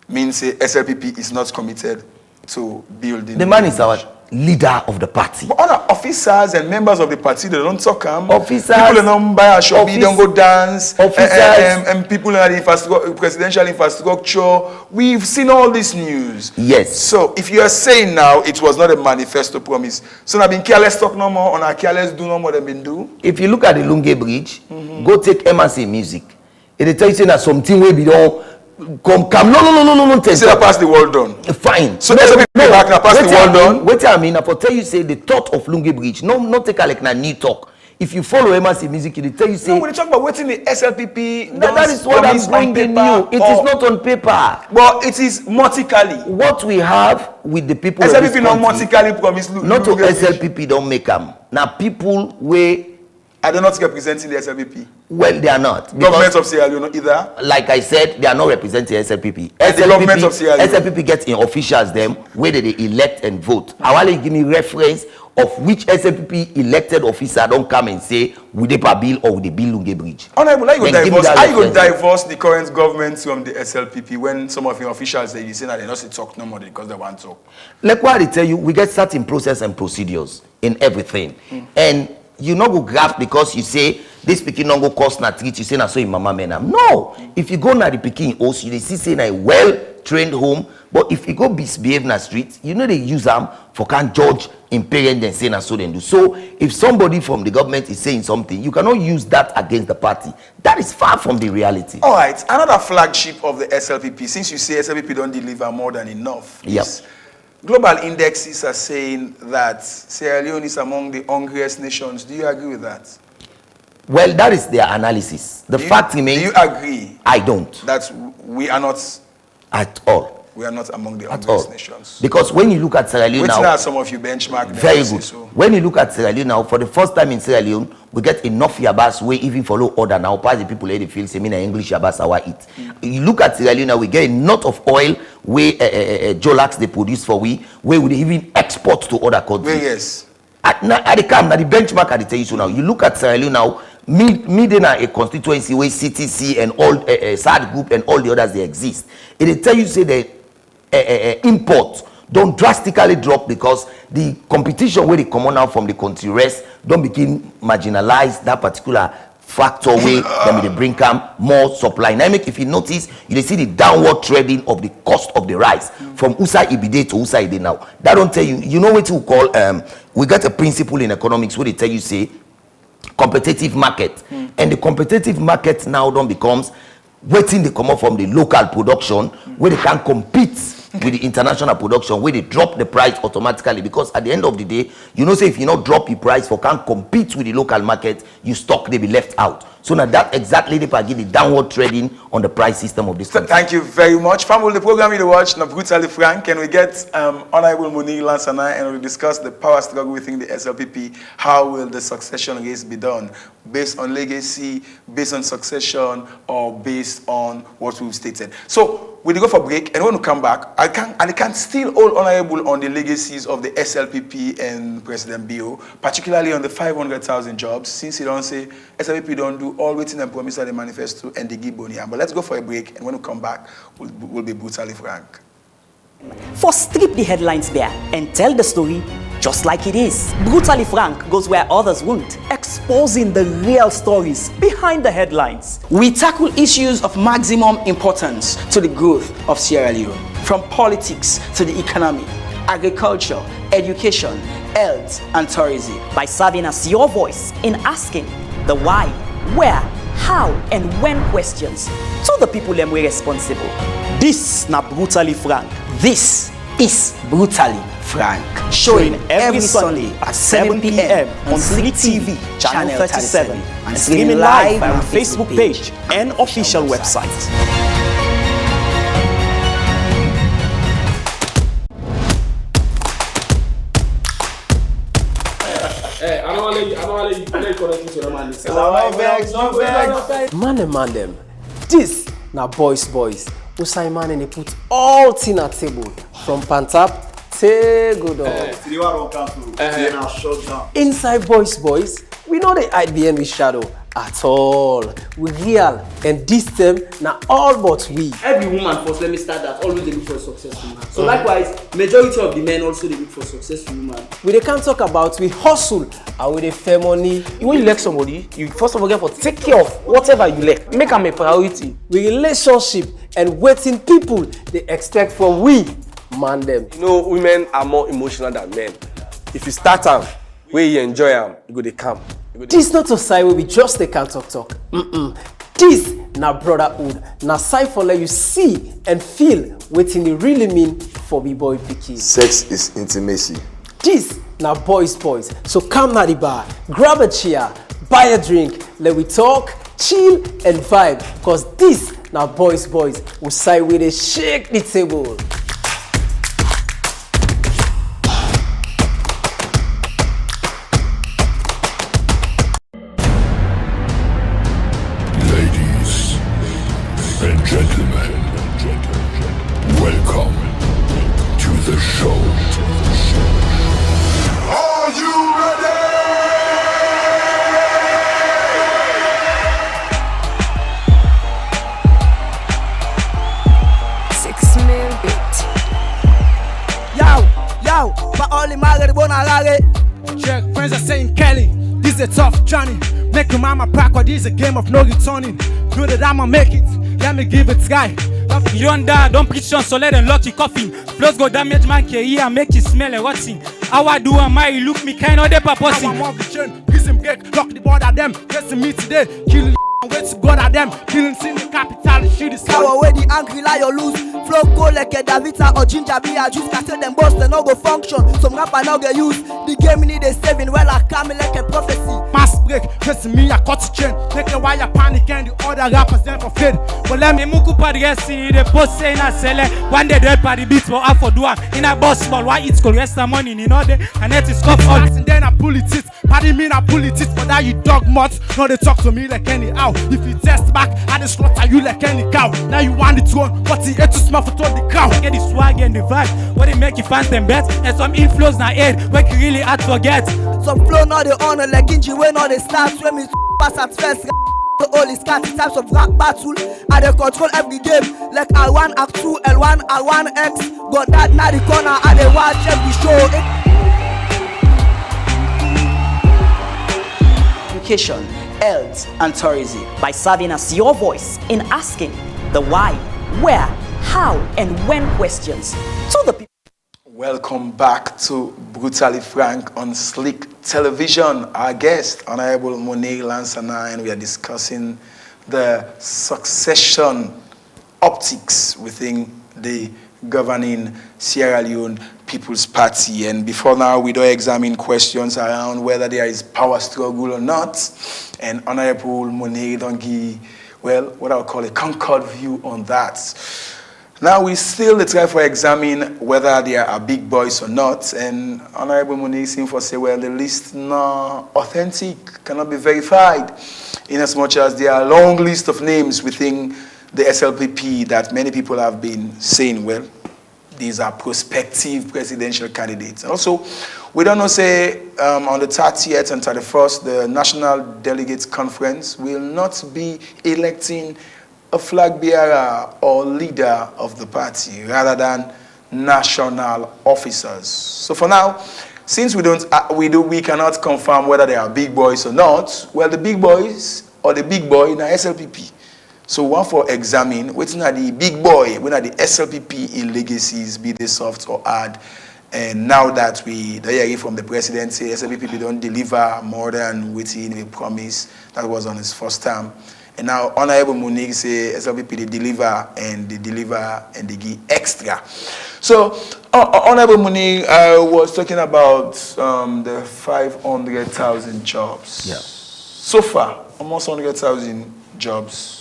means say SLPP is not committed to building. The man is our leader of the party. But other officers and members of the party, they don't talk. Officers, people don't buy a shop, they don't go dance. Officers, and people in the presidential infrastructure. We've seen all this news. Yes. So if you are saying now it was not a manifesto promise, so now been careless talk no more, on a careless do no more than been do. If you look at the Lunge Bridge, go take MRC Music. It tell you that something will be done. Come. No. Say that pass the world done. Fine. So there's a people back now pass the world done. Wait, I mean, I for tell you say the thought of Lunge Bridge. No, not take like na new talk. If you follow Emerson Music, they tell you say. No, when you talk about waiting the SLPP, that is what I'm bringing you. It is not on paper. But it is multically. What we have with the people of SLPP this not country, multically promise. not to SLPP don't make them. Now people where are they not representing the SLPP? well, they are not. Government of Sierra Leone either. Like I said, they are not representing SLPP. And the government of Sierra Leone. SLPP gets in officials them where they elect and vote. I want to give me reference of which SLPP elected officer don't come and say with the bill or with the bill Lunge Bridge. Honorable, how you Then give me that reference. divorce the current government from the SLPP when some of your officials they say that they not talk no more because they want to talk? Like what I tell you, we get certain process and procedures in everything. And you not go grab because you say this pikin not go cost na treat, you say na so in mama menam. No. If you go na the pikin house, you see say na a well-trained home. But if you go misbehave na street, you know they use them for can't judge in parent and say na so they do. So if somebody from the government is saying something, you cannot use that against the party. That is far from the reality. All right, another flagship of the SLPP, since you say SLPP don't deliver more than enough, Yep. is global indexes are saying that Sierra Leone is among the hungriest nations. Do you agree with that? Well, that is their analysis. The fact Do remains, you agree I don't that we are not at all. among the At all. hungriest nations? Because when you look at Sierra Leone Which now, are some of you benchmark? very them, good. so- When you look at Sierra Leone now, for the first time in Sierra Leone, we get enough yabas where even follow order now. Pass the people they feel say me na English yabas our eat. You look at Sierra Leone now, we get a lot of oil where Jolax they produce for we, where we even export to other countries. Well, yes. At the benchmark at the tell you so now. You look at Sierra Leone now, me then a constituency where CTC and all SAD group and all the others they exist. It tell you say the import don't drastically drop because the competition where they come on out from the country rest don't begin marginalize that particular factor way then they bring come more supply. Now if you notice, you see the downward trending of the cost of the rice from Usa Ibide to Usa Ide now. That don't tell you, you know what we call we got a principle in economics where they tell you say competitive market. And the competitive market now don't becomes waiting they come up from the local production where they can compete with the international production where they drop the price automatically, because at the end of the day, you know say if you not drop the price for can't compete with the local market, you stock they be left out. So now that exactly they give the downward trading on the price system of this country. Thank you very much. Family, the program you watch now brutally frank. Can we get Honorable Munir Lansana and we'll discuss the power struggle within the SLPP. How will the succession race be done? Based on legacy, based on succession, or based on what we've stated? So we'll go for a break, and when we come back, I can still hold Honorable on the legacies of the SLPP and President Bio, particularly on the 500,000 jobs, since he don't say SLPP don't do all waiting and promise that they manifesto and they give Bonia. But let's go for a break, and when we come back, we'll be brutally frank. For strip the headlines bare and tell the story just like it is. Brutally Frank goes where others won't, exposing the real stories behind the headlines. We tackle issues of maximum importance to the growth of Sierra Leone, from politics to the economy, agriculture, education, health, and tourism. By serving as your voice in asking the why, where, how, and when questions to the people them we responsible. This na Brutally Frank. This is Brutally Frank, Showing every Sunday at 7 p.m. on Slick TV, Channel 37, and streaming live on our Facebook page and official website. Hey, I don't want to let you connect to the man. Man them. This na boys. Usai man and they put all thing at table from Pantap to Godo. Inside boys, we know they hide behind the shadow at all. We real and this them na all but we. Every woman first, let me start that, always they look for a successful man. So likewise, majority of the men also they look for a successful woman. We they can't talk about we hustle and we they fair money. When you like somebody, you first of all get for take care of whatever you like. Make them a priority. We relationship and waiting people they expect from we man them. You know, women are more emotional than men. If you start them, where you enjoy them, you go they come. This not a side where we just they can't talk. This na brotherhood. Na side for let you see and feel what it really mean for me boy picky. Sex is intimacy. This now boys. So come na the bar, grab a chair, buy a drink, let we talk, chill and vibe. Cause this now boys will side with a shake the table. Ladies and gentlemen, welcome to the show. Are you ready? 6 mil bit. Yo, pa only magari bonagare. Check, friends are saying Kelly, this is a tough journey. Make your mama proud, cause this is a game of no returning. Do that I'ma make it, let me give it try. You don't die, don't preach on, so let them lock your coffin. Flows go damage man can hear and make you smell a rotten. How I do am I, look me kind of the purpose. I'm off the chain, prison break, lock the border them. Guessing me today, killing wait to God at them. Killing in the capital, the shit is Cow away the angry lion loose. Flow go like a Davita or ginger beer juice. Castle them boss, they no go function. Some rapper now get used. The game need a saving, well I come like a prophecy. Mass break, pressing me, I cut the chain. Make the wire panic and the other rappers them for fed. But let me muku padresi, the post say na sell. One day they party beats for half for doa. In a boss small, why it's called rest money in order and it is cup all. And then I pull it, party me, I pull it, but that you dog mutts. No, they talk to me like any out. If you test back, I just slaughter you like any cow. Now you want the throne, but he ate to smell for the cow. Get the swag and the vibe, what they make you fans them bet. And some inflows na aid, where you really hard to forget. Some flow now they honor like Inji when all they start. When me pass at first. The only scarty types of rap battle. I they control every game like R1, Act 2, L1, R1X. Got that now the corner, I they watch every show. Education, health, and tourism. By serving as your voice in asking the why, where, how, and when questions to the people. Welcome back to Brutally Frank on Slick Television. Our guest, Honorable Monet Lansana, and we are discussing the succession optics within the governing Sierra Leone People's Party. And before now, we don't examine questions around whether there is power struggle or not. And Honorable Monet don't give, well, what I would call a concord view on that. Now we still try to examine whether there are big boys or not, and Honorable Monet seems to say, well, the list not authentic, cannot be verified, in as much as there are a long list of names within the SLPP that many people have been saying, well, these are prospective presidential candidates. And also, we don't know, say, on the 30th and 31st, the National Delegates Conference will not be electing a flag bearer or leader of the party rather than national officers. So for now, since we cannot confirm whether they are big boys or not, well, the big boys or the big boy in the SLPP. So one for examine waiting at the big boy, when are the SLPP in legacies, be they soft or hard. And now that we hear from the president say SLPP don't deliver more than waiting we promise, that was on his first term. And now Honorable Monet say SLPP they deliver and they give extra. So Honorable Monet was talking about the 500,000 jobs. Yeah. So far, almost 100,000 jobs.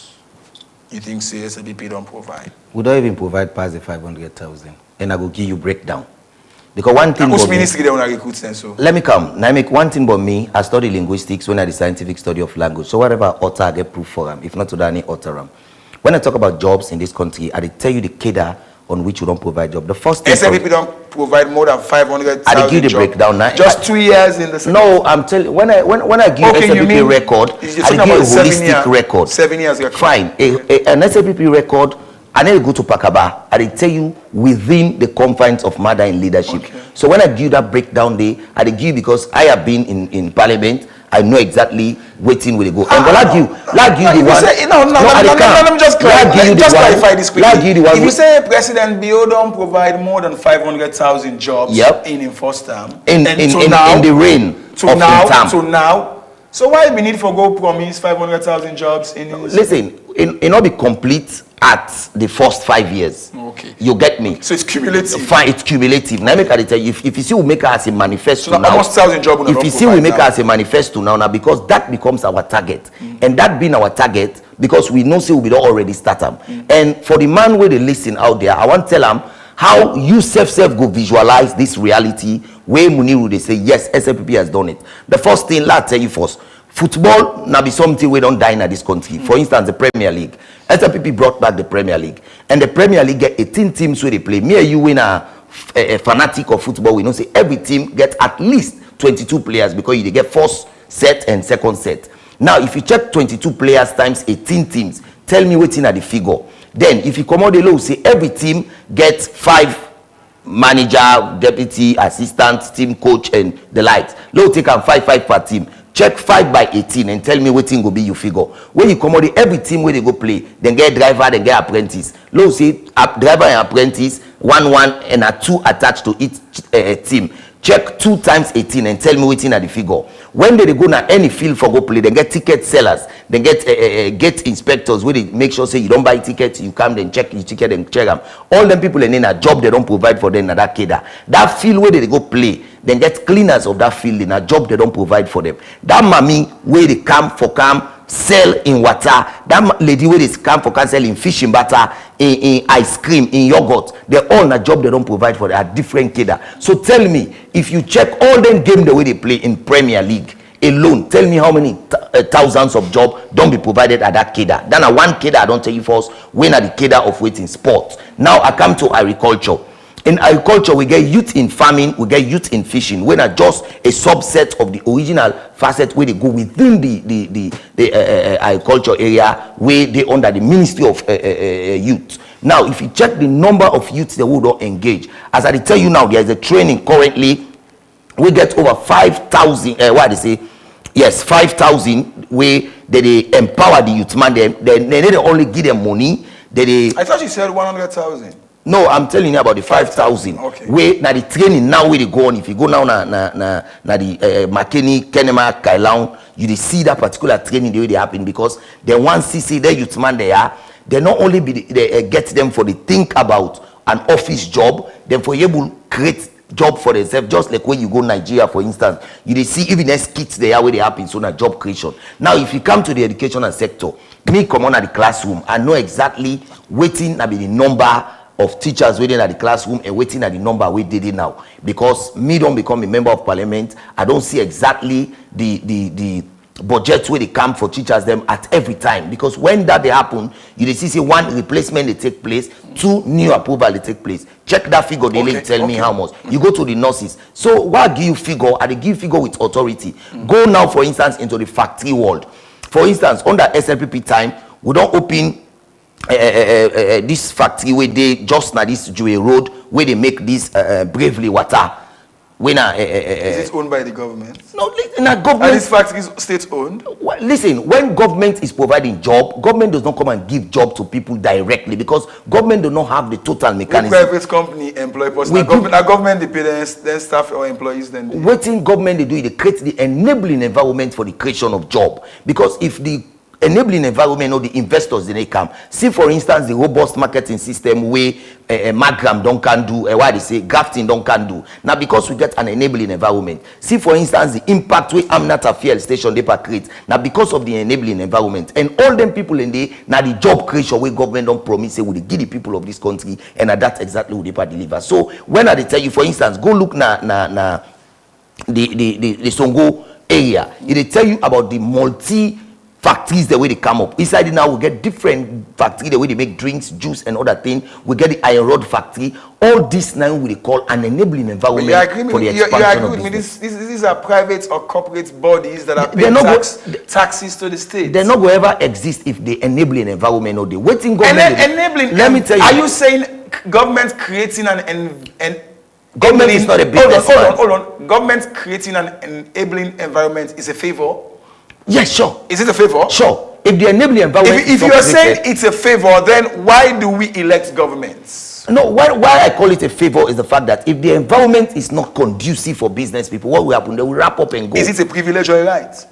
You think say SLPP don't provide? We don't even provide past the 500,000, and I will give you breakdown. Because one thing about ministry they want to recruit them, so. Let me come. Now make one thing about me. I study linguistics when I did scientific study of language. So whatever utter I get proof for them, if not to any utter them. When I talk about jobs in this country, I tell you the cadre on which you don't provide job. The first thing SLPP don't provide more than 500,000 I give you the breakdown now. Just 2 years in the No, I'm telling when I give okay, SLPP record, I give a holistic record. 7 years record. Fine. An SLPP record, I need to go to Pakaba. I tell you within the confines of Mada in leadership. Okay. So when I give that breakdown there, I give you because I have been in parliament. I know exactly waiting will go. And let you the one. Let me just clarify this quickly. If you with, say President Bio don't provide more than 500,000 jobs in first term, in the reign to now, so why we need for go promise 500,000 jobs in his... Listen, it not be complete at the first 5 years. Okay. You get me? So it's cumulative. Fine, it's cumulative. Now make I tell you, if you see we make her as a manifesto So now, almost 1,000 jobs if you see we make her as a manifesto now, because that becomes our target, and that being our target, because we know say we don't already start them. And for the man where they listen out there, I want to tell them how you self go visualize this reality where Muniru they say yes, SLPP has done it. The first thing, let's tell you first. Football now be something we don't die in this country. For instance, the Premier League. SLPP brought back the Premier League. And the Premier League get 18 teams where they play. Me and you win a fanatic of football. We know say every team get at least 22 players because you get first set and second set. Now, if you check 22 players times 18 teams, tell me what's in at the figure. Then, if you come out the low, say every team gets 5 manager, deputy, assistant, team coach, and the likes. Low take and 5 per team. Check 5 by 18 and tell me what thing will be you figure. When you come out, every team where they go play, then get driver, then get apprentice. Low say driver and apprentice, 1 and a 2 attached to each team. Check 2 times 18 and tell me what's in at the figure. When they go na any field for go play, they get ticket sellers, they get gate inspectors where they make sure say you don't buy tickets, you come then check your ticket and check them. All them people in a job they don't provide for them na that keda. That field where they go play, then get cleaners of that field in a job they don't provide for them. That mommy where they come for sell in water, that lady where they come for sell in fish in butter, in ice cream, in yogurt, they're all a job they don't provide for them, a different keda. So tell me, if you check all them games the way they play in Premier League alone, tell me how many thousands of jobs don't be provided at that keda. Then a one keda I don't tell you first, when are the keda of waiting sports. Now I come to agriculture. In agriculture, we get youth in farming, we get youth in fishing. We're not just a subset of the original facet where they go within the agriculture area where they under the Ministry of Youth. Now, if you check the number of youths that would not engage, as I tell you now, there is a training currently. We get over 5,000. What they say? Yes, 5,000 where they empower the youth man. They need to only give them money. I thought you said 100,000. No, I'm telling you about the 5,000. Okay. Where now the training now where they go on. If you go now na the Makeni, Kenema, Kailaun, you see that particular training the way they happen because they want to see the youth man they are. They not only they get them for the think about an office job, then for able create job for themselves. Just like when you go Nigeria, for instance, you see even as kids they are where they happen. So na job creation. Now, if you come to the educational sector, me come on at the classroom, I know exactly waiting be the number of teachers waiting at the classroom and waiting at the number we did it now. Because me don't become a member of parliament, I don't see exactly the budget where they come for teachers them at every time. Because when that they happen, you see 1 replacement they take place, 2 new approval they take place. Check that figure, they tell me how much. You go to the nurses. So what give you figure? I give figure with authority. Go now, for instance, into the factory world. For instance, under SLPP time, we don't open this factory where they just na this Jewel Road where they make this Bravely water. When is it owned by the government? No, listen, government. And this factory is state owned. Well, listen, when government is providing job, government does not come and give job to people directly because government do not have the total mechanism. When private company employ person, government they pay their staff or employees then. Waiting government they do, they create the enabling environment for the creation of job because if the enabling environment or the investors they come. See for instance the robust marketing system where Magram don't can do what they say grafting don't can do. Now because we get an enabling environment. See for instance the impact where Amnata Fuel Station they create. Now because of the enabling environment and all them people in there now the job creation where government don't promise say will they give the people of this country and that's exactly what they deliver. So when I tell you for instance go look the Songo area, it tell you about the multi factories the way they come up. Inside it now we get different factory the way they make drinks, juice and other things. We get the iron rod factory. All this now we call an enabling environment for the expansion of business. These are private or corporate bodies that are paying taxes to the state. They're not going to ever exist if the enabling environment or the waiting government. Enabling. Let me tell you. Are you saying government creating an government is not a business. Hold on. Government creating an enabling environment is a favor. Yes, sure. Is it a favor? Sure. If the enabling environment if you are saying it's a favor, then why do we elect governments? No, why I call it a favor is the fact that if the environment is not conducive for business people, what will happen? They will wrap up and go. Is it a privilege or a right?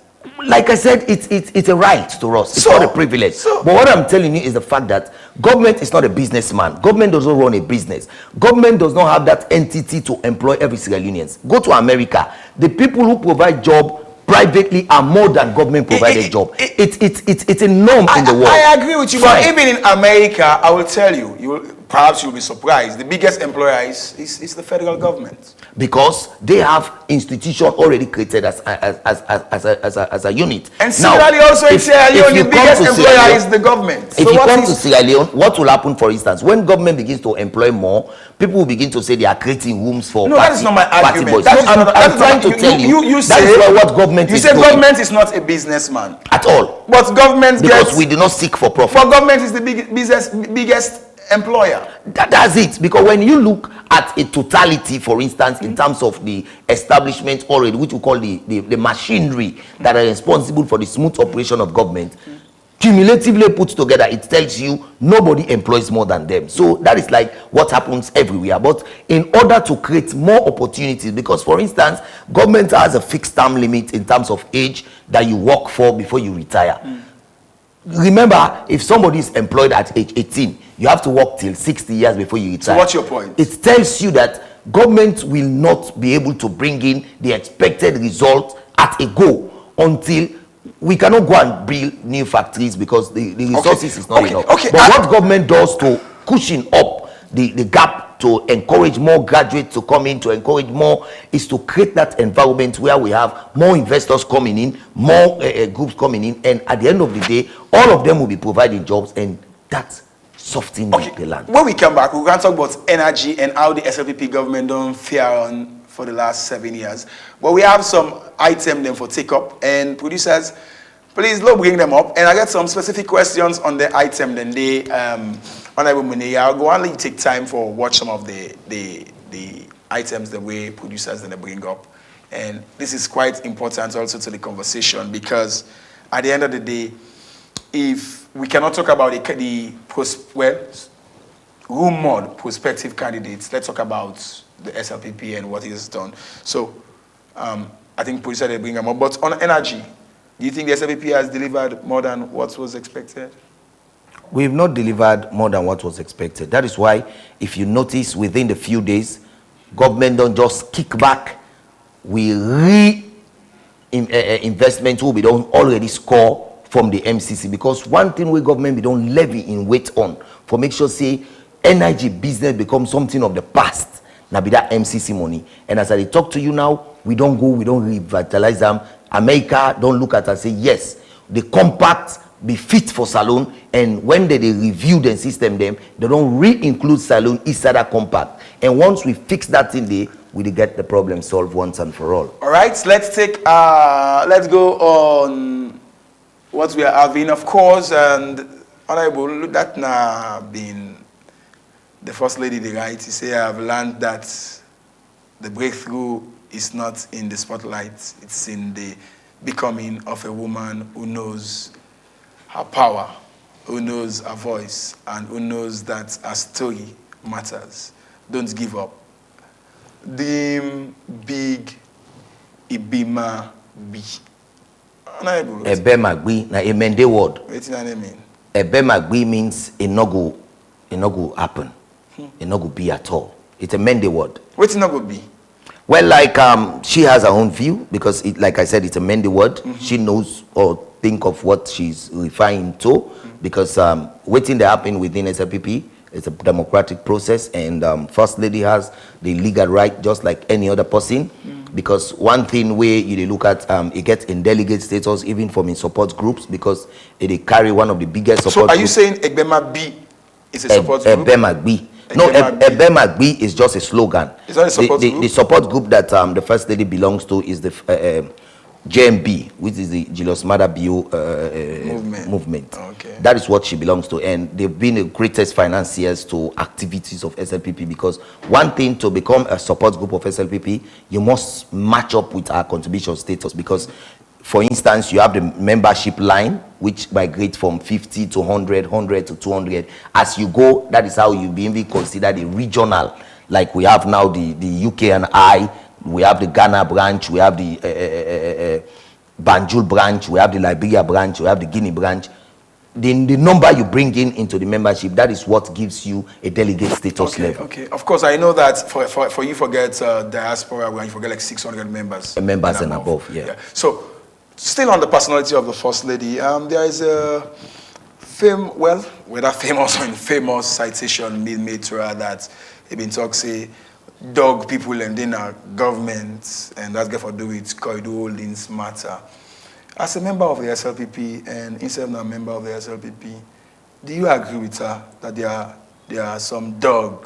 like I said, it's a right to us. It's not a privilege. But what I'm telling you is the fact that government is not a businessman. Government does not run a business. Government does not have that entity to employ every Sierra Leoneans. Go to America. The people who provide job privately are more than government provided job. It's a norm in the world. I agree with you, but even in America, I will tell you, perhaps you'll be surprised. The biggest employer is the federal government. Because they have institution already created as a unit. And similarly, also in Sierra Leone, the biggest employer is the government. If you come to Sierra Leone, what will happen, for instance, when government begins to employ more, people will begin to say they are creating rooms for that is not my argument. I'm trying to tell you, that is what government is doing. You say government is not a businessman. At all. But government because we do not seek for profit. For government is the biggest employer. That's it. Because when you look at a totality, for instance, in terms of the establishment already, which we call the machinery that are responsible for the smooth operation of government, cumulatively put together, it tells you nobody employs more than them. So that is like what happens everywhere. But in order to create more opportunities, because for instance, government has a fixed term limit in terms of age that you work for before you retire. Remember, if somebody is employed at age 18, you have to work till 60 years before you retire. So what's your point? It tells you that government will not be able to bring in the expected result at a go until we cannot go and build new factories because the resources is not enough. But what government does to cushion up the gap, to encourage more graduates to come in, to encourage more, is to create that environment where we have more investors coming in, more groups coming in, and at the end of the day, all of them will be providing jobs, and that's softening the land. When we come back, we can talk about energy and how the SLPP government don't fare on for the last 7 years. But we have some items then for take up, and producers, please don't bring them up. And I got some specific questions on the item. Then they, Honorable Munir, I'll go and let you take time for watch some of the items the way producers then they bring up. And this is quite important also to the conversation because at the end of the day, if we cannot talk about rumored prospective candidates, let's talk about the SLPP and what it has done. So I think producers they bring them up. But on energy, do you think the SLPP has delivered more than what was expected? We've not delivered more than what was expected. That is why, if you notice, within the few days, government don't just kick back. We investment will be done already score from the MCC, because one thing we government we don't levy in wait on for make sure say energy business becomes something of the past. Now be that MCC money. And as I talk to you now, we don't revitalize them. America don't look at and say yes, the compact be fit for Salone, and when they review the system them, they don't re-include Salone inside that compact. And once we fix that in there, we get the problem solved once and for all. All right, let's go on what we are having, of course, and Honorable, that now been the First Lady, the right, he say, I've learned that the breakthrough is not in the spotlight, it's in the becoming of a woman who knows her power, who knows her voice, and who knows that her story matters. Don't give up. Dim big Ibima B. Ebe Magbi na emende word. What's that mean? Ebe Magbi means it no go happen. It no go be at all. It's a mende word. What's it not go be? Well, like she has her own view because like I said, it's a mende word. She knows or think of what she's referring to because waiting to happen within SLPP. It's a democratic process, and First Lady has the legal right just like any other person. Because one thing where you look at, it gets in delegate status even from in support groups because it carry one of the biggest support groups. So are you saying Egbema B is a support group? Ebema B. No, Ebema B is just a slogan. It's not a support group? The support group that the First Lady belongs to is the JMB, which is the Julius Maada Bio movement. Okay. That is what she belongs to, and they've been the greatest financiers to activities of SLPP because one thing to become a support group of SLPP, you must match up with our contribution status because, for instance, you have the membership line, which migrates from 50 to 100, 100 to 200. As you go, that is how you be considered a regional, like we have now the UK and I. We have the Ghana branch, we have the Banjul branch, we have the Liberia branch, we have the Guinea branch. The number you bring into the membership, that is what gives you a delegate status level. Okay, of course, I know that for you forget diaspora, when you forget like 600 members. Members and above, yeah. So, still on the personality of the First Lady, there is a whether famous or infamous citation made to her that been talk say, dog people and then our government, and that's got to do with corridor holdings matter. As a member of the SLPP and instead of a member of the SLPP, do you agree with her that there are some dog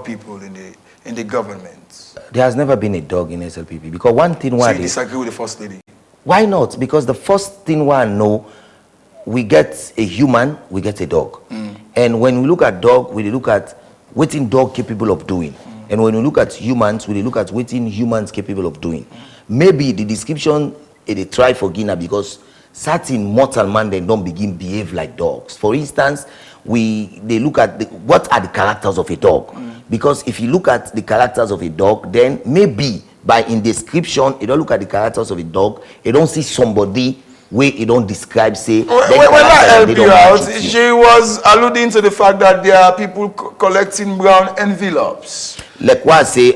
people in the government? There has never been a dog in SLPP because one thing why you disagree with the First Lady? Why not? Because the first thing why I know, we get a human, we get a dog. And when we look at dog, we look at what in dog capable of doing. And when we look at humans, we look at what in humans capable of doing. Maybe the description they try for Guinea because certain mortal man they don't behave like dogs. For instance, they look at what are the characters of a dog. Because if you look at the characters of a dog, then maybe by in description, you don't look at the characters of a dog, you don't see somebody where you don't describe, say, when I help you out, she was alluding to the fact that there are people collecting brown envelopes. Like what I say,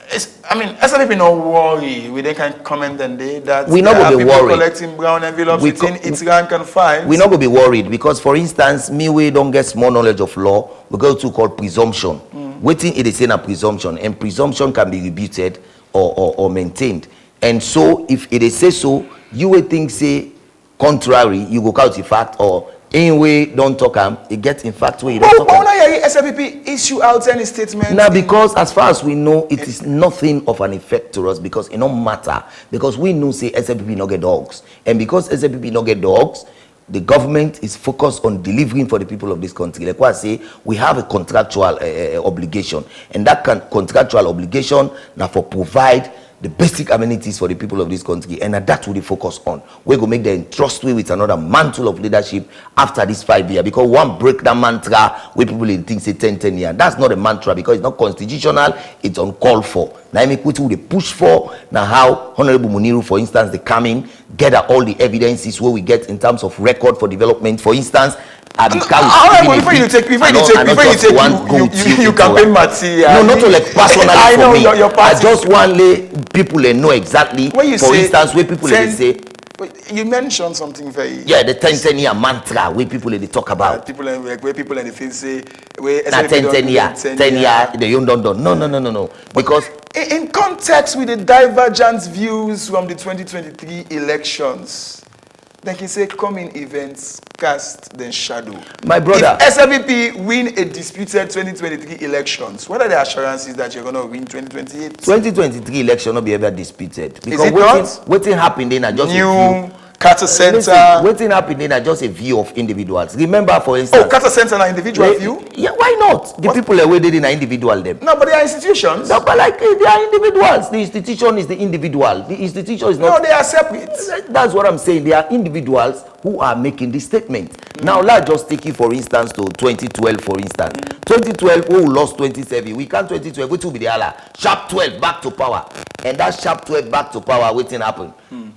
SLPP no worry. We then can comment and they that we not there are be people worried. collecting brown envelopes within its rank and file. We not going to be worried because, for instance, we don't get small knowledge of law. We go to call presumption. Waiting it is in a presumption, and presumption can be rebutted or maintained. And so, if it is say so, you will think say contrary, you go out the fact or anyway don't talk it gets in fact where you don't talk. Why not SLPP issue out any statement? Now, because as far as we know, it is nothing of an effect to us because it don't matter. Because we know say SLPP no get dogs. And because SLPP no get dogs, the government is focused on delivering for the people of this country. Like what I say, we have a contractual obligation. And that contractual obligation now for provide the basic amenities for the people of this country, and that will be focused on. We're going to make them trust with another mantle of leadership after this 5 years. Because one break that mantra where people think say 10 years. That's not a mantra because it's not constitutional, it's uncalled for. Now I make what they push for. Now how Honorable Muniru, for instance, they come in, gather all the evidences where we get in terms of record for development. For instance, before you campaign material. No, not to like personally I know for me. Your I just want people know exactly. When you for say instance, where people say. You mentioned something very. Yeah, the 10 year mantra where people they talk about. Where people in the field say where 10 year. They don't. No. Because in context with the divergent views from the 2023 elections. They can say coming events cast then shadow. My brother, if SLPP win a disputed 2023 elections, what are the assurances that you're going to win 2028? 2023 election will be ever disputed. Because is it not? What happened then? Just New Carter Center. What happened then? Just a view of individuals. Remember, for instance. Oh, Carter Center an individual view? Yeah, why not? The people are waiting in an individual them. No, but they are institutions. No, but like they are individuals. The institution is the individual. The institution is not. No, they are separate. That's what I'm saying. They are individuals who are making this statement. Now, let's just take you, for instance, to 2012, for instance. 2012, who lost 27. We can't 2012, which will be the Allah. Sharp 12 back to power. And that sharp 12 back to power, waiting happen.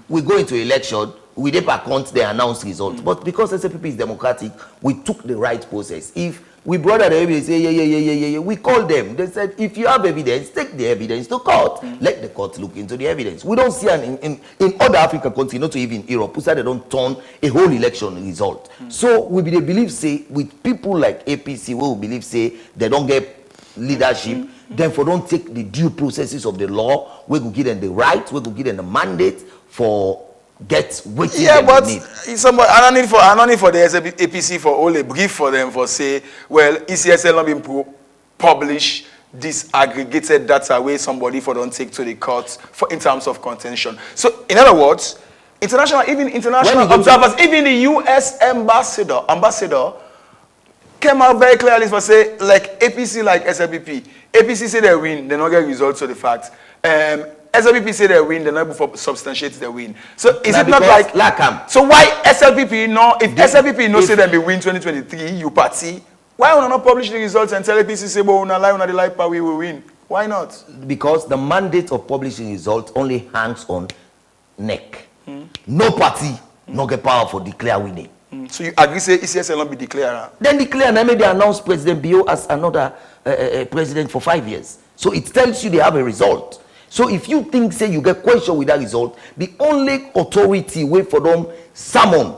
We go into election. We did account the announced results. But because SLPP is democratic, we took the right process. If we brought out the evidence, yeah, we called them. They said, if you have evidence, take the evidence to court. Let the court look into the evidence. We don't see in other African countries, not even Europe, who said they don't turn a whole election result. So we believe, say, with people like APC, we believe, say, they don't get leadership, therefore don't take the due processes of the law. We will give them the right, we will give them the mandate for get waiting. Yeah, but somebody I don't need for the APC for all a brief for them for say, well, ECSL not been publish this aggregated data where somebody for don't take to the courts for in terms of contention. So in other words, international observers, even the US ambassador came out very clearly for say like APC like SLPP. APC say they win, they don't get results of the fact. SLPP say they win, they're not able to substantiate their win. So is it not like so why SLPP no? If SLPP no say them be win 2023, you party. Why will not publish the results and tell APC say well, una lie, una the lie, we will win? Why not? Because the mandate of publishing results only hangs on NEC. No party no get power for declare winning. So you agree say ECSL not be declared? Then declare, and I made they announce President Bio as another president for 5 years. So it tells you they have a result. So if you think say you get question with that result, the only authority way for them summon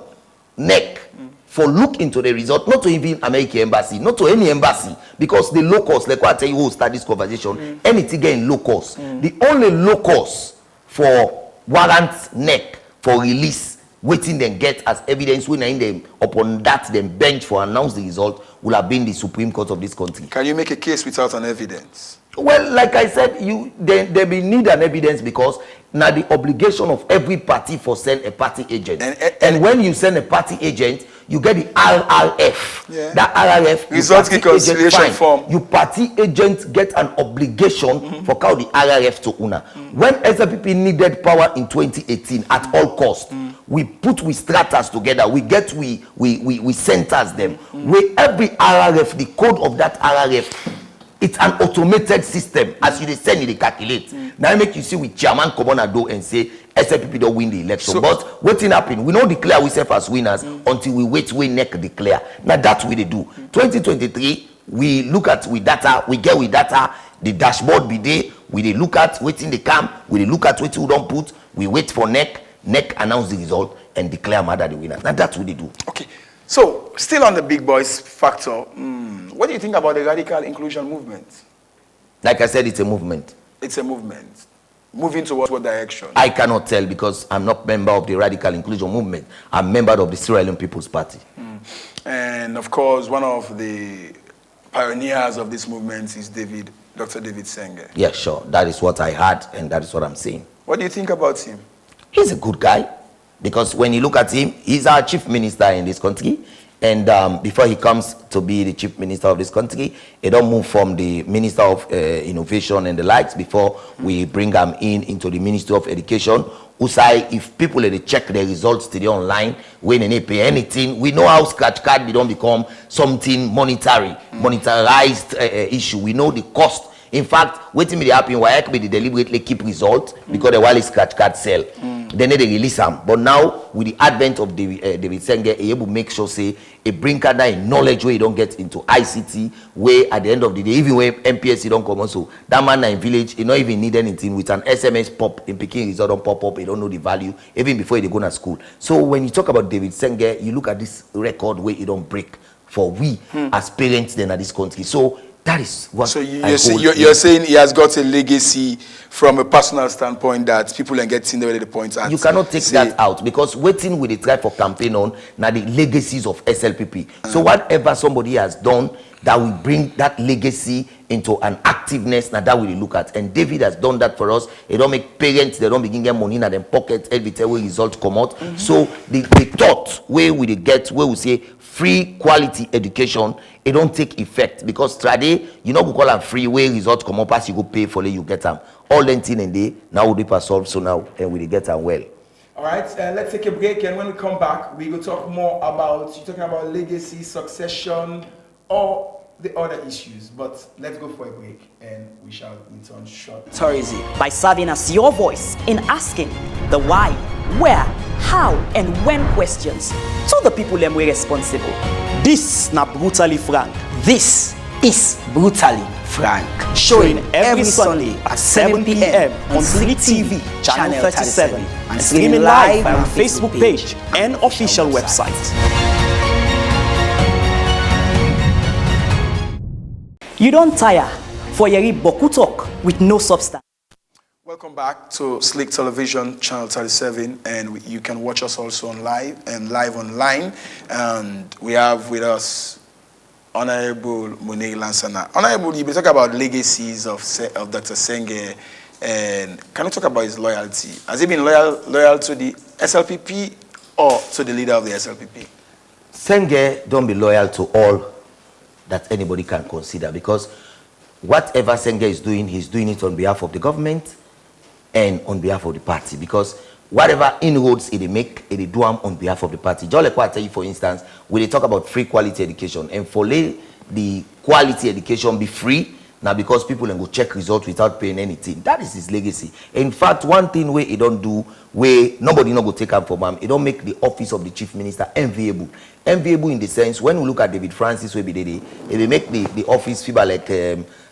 NEC for look into the result, not to even American embassy, not to any embassy, because the locals, like what I tell you who start this conversation, anything in locals. The only locals for warrant NEC for release, waiting then get as evidence when in them upon that then bench for announce the result will have been the Supreme Court of this country. Can you make a case without an evidence? Well, like I said, they will need an evidence because now the obligation of every party for send a party agent. And when you send a party agent, you get the RRF. Yeah. That RRF Results reconciliation form. You party agent get an obligation for how the RRF to una. When SLPP needed power in 2018 at all cost, we stratas together. We centers them. Where every RRF, the code of that RRF. It's an automated system. As you send it, they calculate. Now make you see with chairman come on and do and say SLPP don't win the election. So, but what thing happen? We don't declare ourselves as winners until we wait we NEC declare. Now that's what they do. 2023, we look at with data, we get with data, the dashboard be there, we look at waiting the camp, we look at what we don't put, we wait for NEC announce the result and declare Mada the winner. Now that's what they do. Okay. So, still on the big boys factor, what do you think about the radical inclusion movement? Like I said, it's a movement. It's a movement. Moving towards what direction? I cannot tell because I'm not member of the radical inclusion movement. I'm member of the Sierra Leone People's Party. And of course, one of the pioneers of this movement is Dr. David Senge. Yeah, sure. That is what I heard and that is what I'm saying. What do you think about him? He's a good guy. Because when you look at him, he's our chief minister in this country. And before he comes to be the chief minister of this country, he don't move from the minister of innovation and the likes before we bring him into the Ministry of Education. Usai, if people they check their results today online, when they pay anything, we know how scratch card they don't become something monetarized issue. We know the cost. In fact, waiting me happen why they deliberately keep results because the while scratch card sell. Then they release them. But now with the advent of David Senge, he able to make sure say a bring that knowledge where you don't get into ICT, where at the end of the day, even when MPS don't come also, that man in village, he not even need anything with an SMS pop in Peking result don't pop up, he don't know the value, even before they go to school. So when you talk about David Senge, you look at this record where he don't break for we as parents then at this country. So that is what. So you're saying he has got a legacy from a personal standpoint that people can get in the way the points at. You cannot take that out because waiting with the try for campaign on now the legacies of SLPP. So whatever somebody has done that will bring that legacy into an activeness, now that we look at. And David has done that for us. They don't make parents, they don't begin get money in their pockets every time we result come out. So the thought where we get where we say free quality education, it don't take effect because today you know we call them free way result come up as you go pay for it, you get them all the thing and day now we solve so now and we get them well. All right, let's take a break and when we come back we will talk more about you're talking about legacy, succession, or the other issues. But let's go for a break and we shall return shortly. Tourism by serving as your voice in asking the why, where, how, and when questions to the people them we responsible. This na Brutally Frank. This is Brutally Frank. Showing every Sunday at 7 p.m. on Slick TV, channel 37, and streaming live on our Facebook page and official website. You don't tire for your boku talk with no substance. Welcome back to Slick Television, channel 37, and you can watch us also on live online. And we have with us Honorable Munir Lansana. Honorable, you been talking about legacies of Dr. Senge, and can you talk about his loyalty? Has he been loyal to the SLPP or to the leader of the SLPP? Senge don't be loyal to all that anybody can consider because whatever Senge is doing, he's doing it on behalf of the government and on behalf of the party because whatever inroads they make, they do them on behalf of the party. Just like what I tell you, for instance, when they talk about free quality education and for the quality education be free, now because people can go check results without paying anything. That is his legacy. In fact, one thing where he don't do where nobody no go take am from am. It don't make the office of the chief minister enviable. Enviable in the sense when we look at David Francis wey be there, it will make the office feel like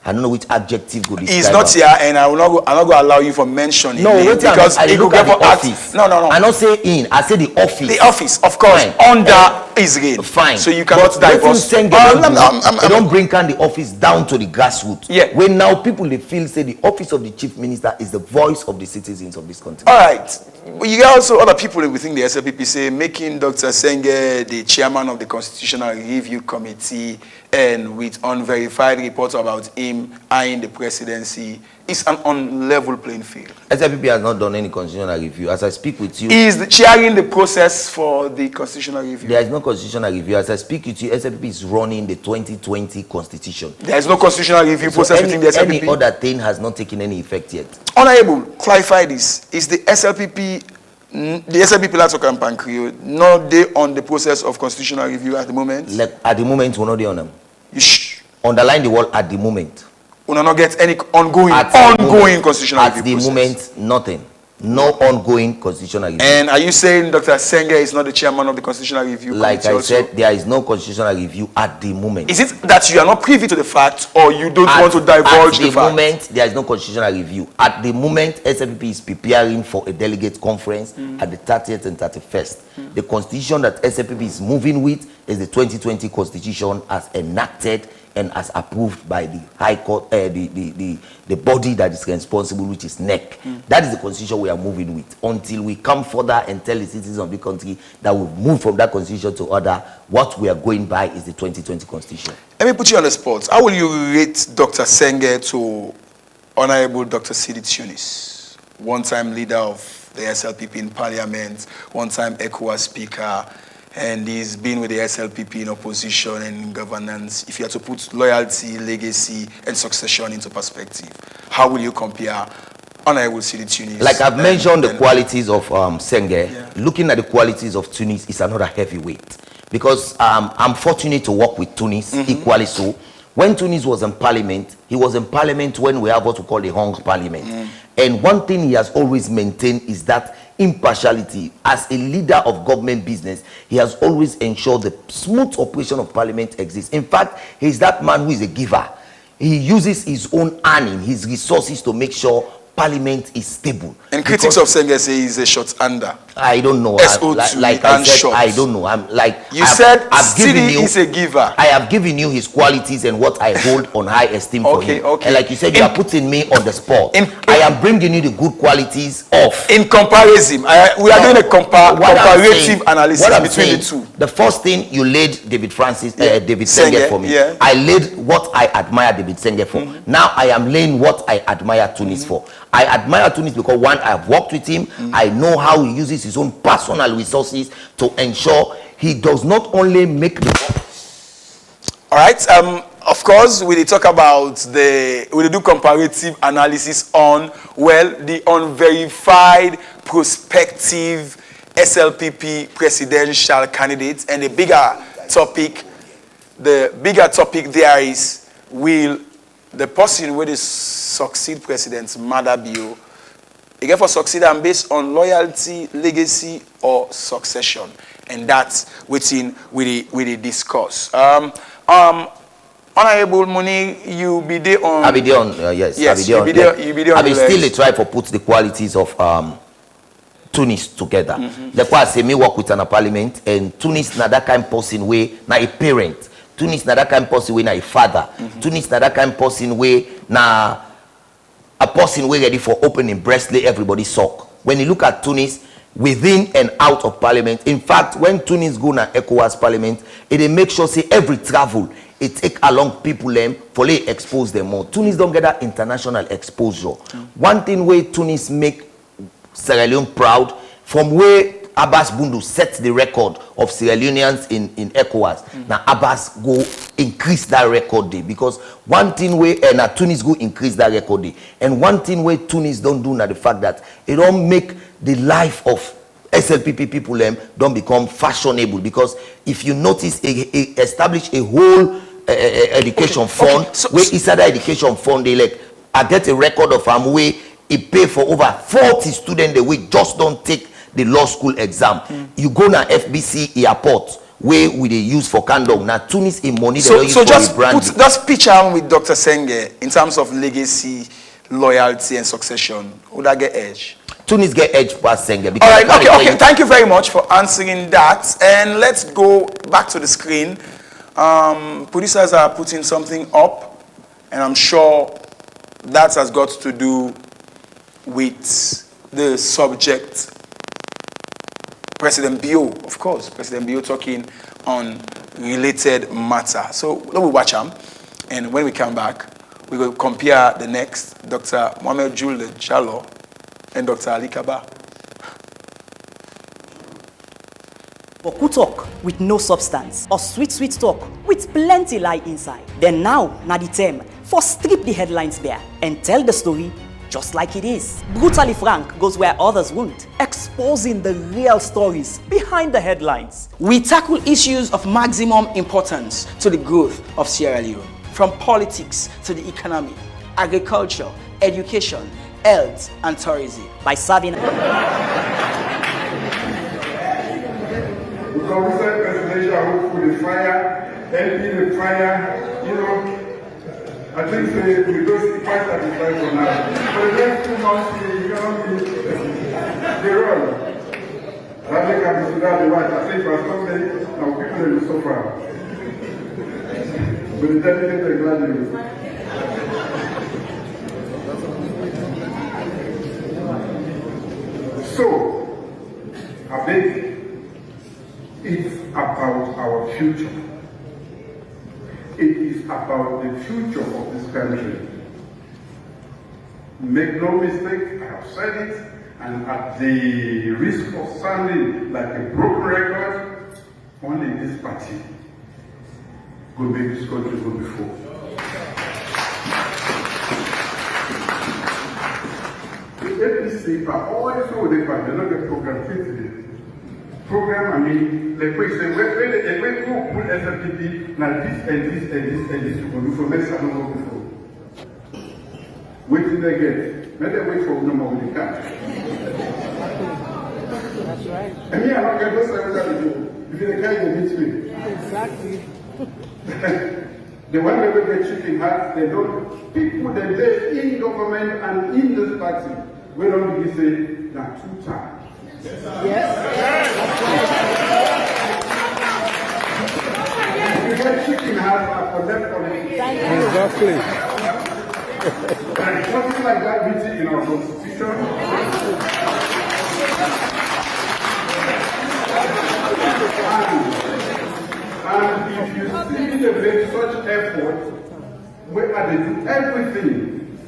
I don't know which adjective go describe. He's not here, and I'm not go allow you from mentioning no, him because I he look could at get the for office. No. I not say in. I say the office. The office, of course, Fine. under Israel. Fine. So you cannot but divorce. They don't bring down the office down to the grassroots. Yeah. When now people they feel say the office of the chief minister is the voice of the citizens of this country. All right. You got also other people within the SLPP say making Dr. Senge the chairman of the Constitutional Review Committee and with unverified reports about him eyeing the presidency is an unlevel playing field. SLPP has not done any constitutional review. As I speak with you, He is chairing the process for the Constitutional Review. there is no constitutional review. As I speak with you, SLPP is running the 2020 constitution. There is no constitutional review process within the SLPP. Any other thing has not taken any effect yet. Honorable, clarify this. Is the SLPP, the SLPP Latoko and Pancreo, not they on the process of constitutional review at the moment? Like at the moment, we're not there on them. You Underline the word at the moment. We will not get any ongoing constitutional at review the process. moment, nothing. No ongoing constitutional review. And are you saying Dr. Senge is not the chairman of the Constitutional Review Like Committee I also? said, there is no constitutional review at the moment. Is it that you are not privy to the fact or you don't want to divulge the fact? At the moment, there is no constitutional review. At the moment, SLPP is preparing for a delegate conference at the 30th and 31st. The constitution that SLPP is moving with is the 2020 constitution as enacted and as approved by the High Court, the body that is responsible, which is NEC. That is the constitution we are moving with. Until we come further and tell the citizens of the country that we've moved from that constitution to other, what we are going by is the 2020 constitution. Let me put you on the spot. How will you rate Dr. Senge to Honorable Dr. Sidi Tunis, one-time leader of the SLPP in Parliament, one-time ECOWAS speaker, and he's been with the SLPP in opposition and governance. If you had to put loyalty, legacy, and succession into perspective, how will you compare Honorable Sidi Tunis? Like I've mentioned the qualities of Senge, looking at the qualities of Tunis is another heavyweight. Because I'm fortunate to work with Tunis equally so. When Tunis was in Parliament, he was in Parliament when we have what we call the Hung Parliament. And one thing he has always maintained is that impartiality. As a leader of government business, he has always ensured the smooth operation of Parliament exists. In fact, he's that man who is a giver. He uses his own earning, his resources to make sure Parliament is stable. And critics of Senge say he's a short under. I don't know. SO2 like and I said, short. I don't know. I've Sidi is a giver. I have given you his qualities and what I hold on high esteem for him. Okay. And like you said, you are putting me on the spot. I am bringing you the good qualities of. In comparison, we are doing a comparative analysis between the two. The first thing you laid David Francis, David Senge for me. Yeah. I laid what I admire David Senge for. Now I am laying what I admire Tunis for. I admire Tunis because one, I've worked with him. I know how he uses his own personal resources to ensure he does not only make the. All right. Of course, we talk about we do comparative analysis on the unverified prospective SLPP presidential candidates, and the bigger topic there is, will the person will succeed President Madabio again for succeed and based on loyalty, legacy, or succession, and that's within we discuss. Honorable Muni, you be there on. I be there on. Yes. You be there on. I be still try for put the qualities of Tunis together. Like what I say, me work with an parliament, and Tunis na that kind of person way na a parent. Tunis na that kind of person way na a father. Tunis na that kind of person way na a person way ready for opening breast lay everybody sock. When you look at Tunis within and out of parliament, in fact, when Tunis go na ECOWAS parliament, it make sure say every travel it take along people them for they expose them more. Tunis don't get that international exposure. One thing where Tunis make Sierra Leone proud, from where Abbas Bundu set the record of Sierra Leoneans in ECOWAS. Now Abbas go increase that record day, because one thing where Tunis go increase that record day, and one thing where Tunis don't do now the fact that it don't make the life of SLPP people them don't become fashionable, because if you notice, establish a whole education fund where inside that education fund they like I get a record of way It pay for over 40 students a week just don't take the law school exam. You go na FBC airport where we they use for Kandong. Now Tunis in money So, they use so for just rebranding. just picture with Dr. Senge in terms of legacy, loyalty, and succession. Would I get edge? Tunis get edge past Senge. All right, okay. Thank you very much for answering that. And let's go back to the screen. Producers are putting something up, and I'm sure that has got to do with the subject. President Bio, of course, President Bio talking on related matter. So let me watch him, and when we come back, we will compare the next Dr. Mohamed Jules Jallo and Dr. Ali Kaba. Boku talk with no substance, or sweet talk with plenty lie inside. Then now, na the term for strip the headlines bare and tell the story just like it is. Brutally Frank goes where others won't, exposing the real stories behind the headlines. We tackle issues of maximum importance to the growth of Sierra Leone, from politics to the economy, agriculture, education, health, and tourism. By serving We consider presidential hopeful the fire, LP the fire, you know. I think we go quite satisfied for now. For the next 2 months, you know, the role. I think I will the white. I think for somebody, now people will suffer. With the dedicated graduates. So, I think it's about our future. It is about the future of this country. Make no mistake, I have said it, and at the risk of sounding like a broken record, only this party could make this country go before. The APC, but always hold the party, not the program today. Program, I mean, like we say, when we put SFPP, now this and this and this and this to go before, next time go before. Wait till they get. Let them wait for no more when they come. That's right. And me, I'm not going to say what I do. If you're the guy, you meet me. Exactly. The one that get chicken hearts, they don't, people that live in government and in this party, we don't really say, that 2 times. Yes. You get chicken hearts for left on it. Exactly. And something like that written in our constitution. And if you see them make such effort, where they do everything,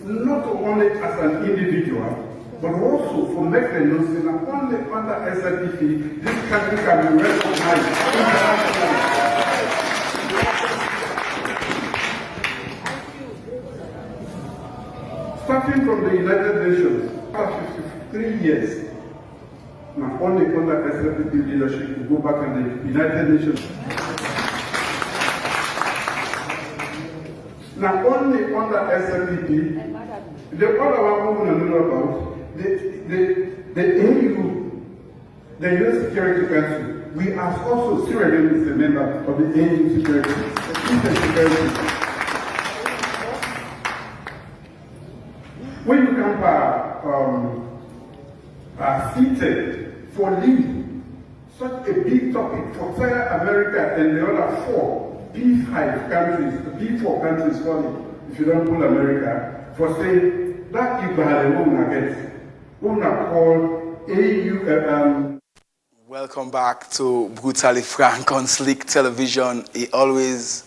not only as an individual, but also for mechanisms that only under SLPP, this country can be recognized internationally. Starting from the United Nations, after 53 years, now only under SLPP leadership to go back in the United Nations. Now only under SLPP, the other one we know about, the AU, the UN Security Council, we are also Sierra Leone is a member of the AU Security. When you come seated for lead such a big topic for Southern America and the other 4 P5 countries, P4 countries, sorry, if you don't pull America, for saying that you had a woman against. Called AU. Welcome back to Brutally Frank on Slick Television. It always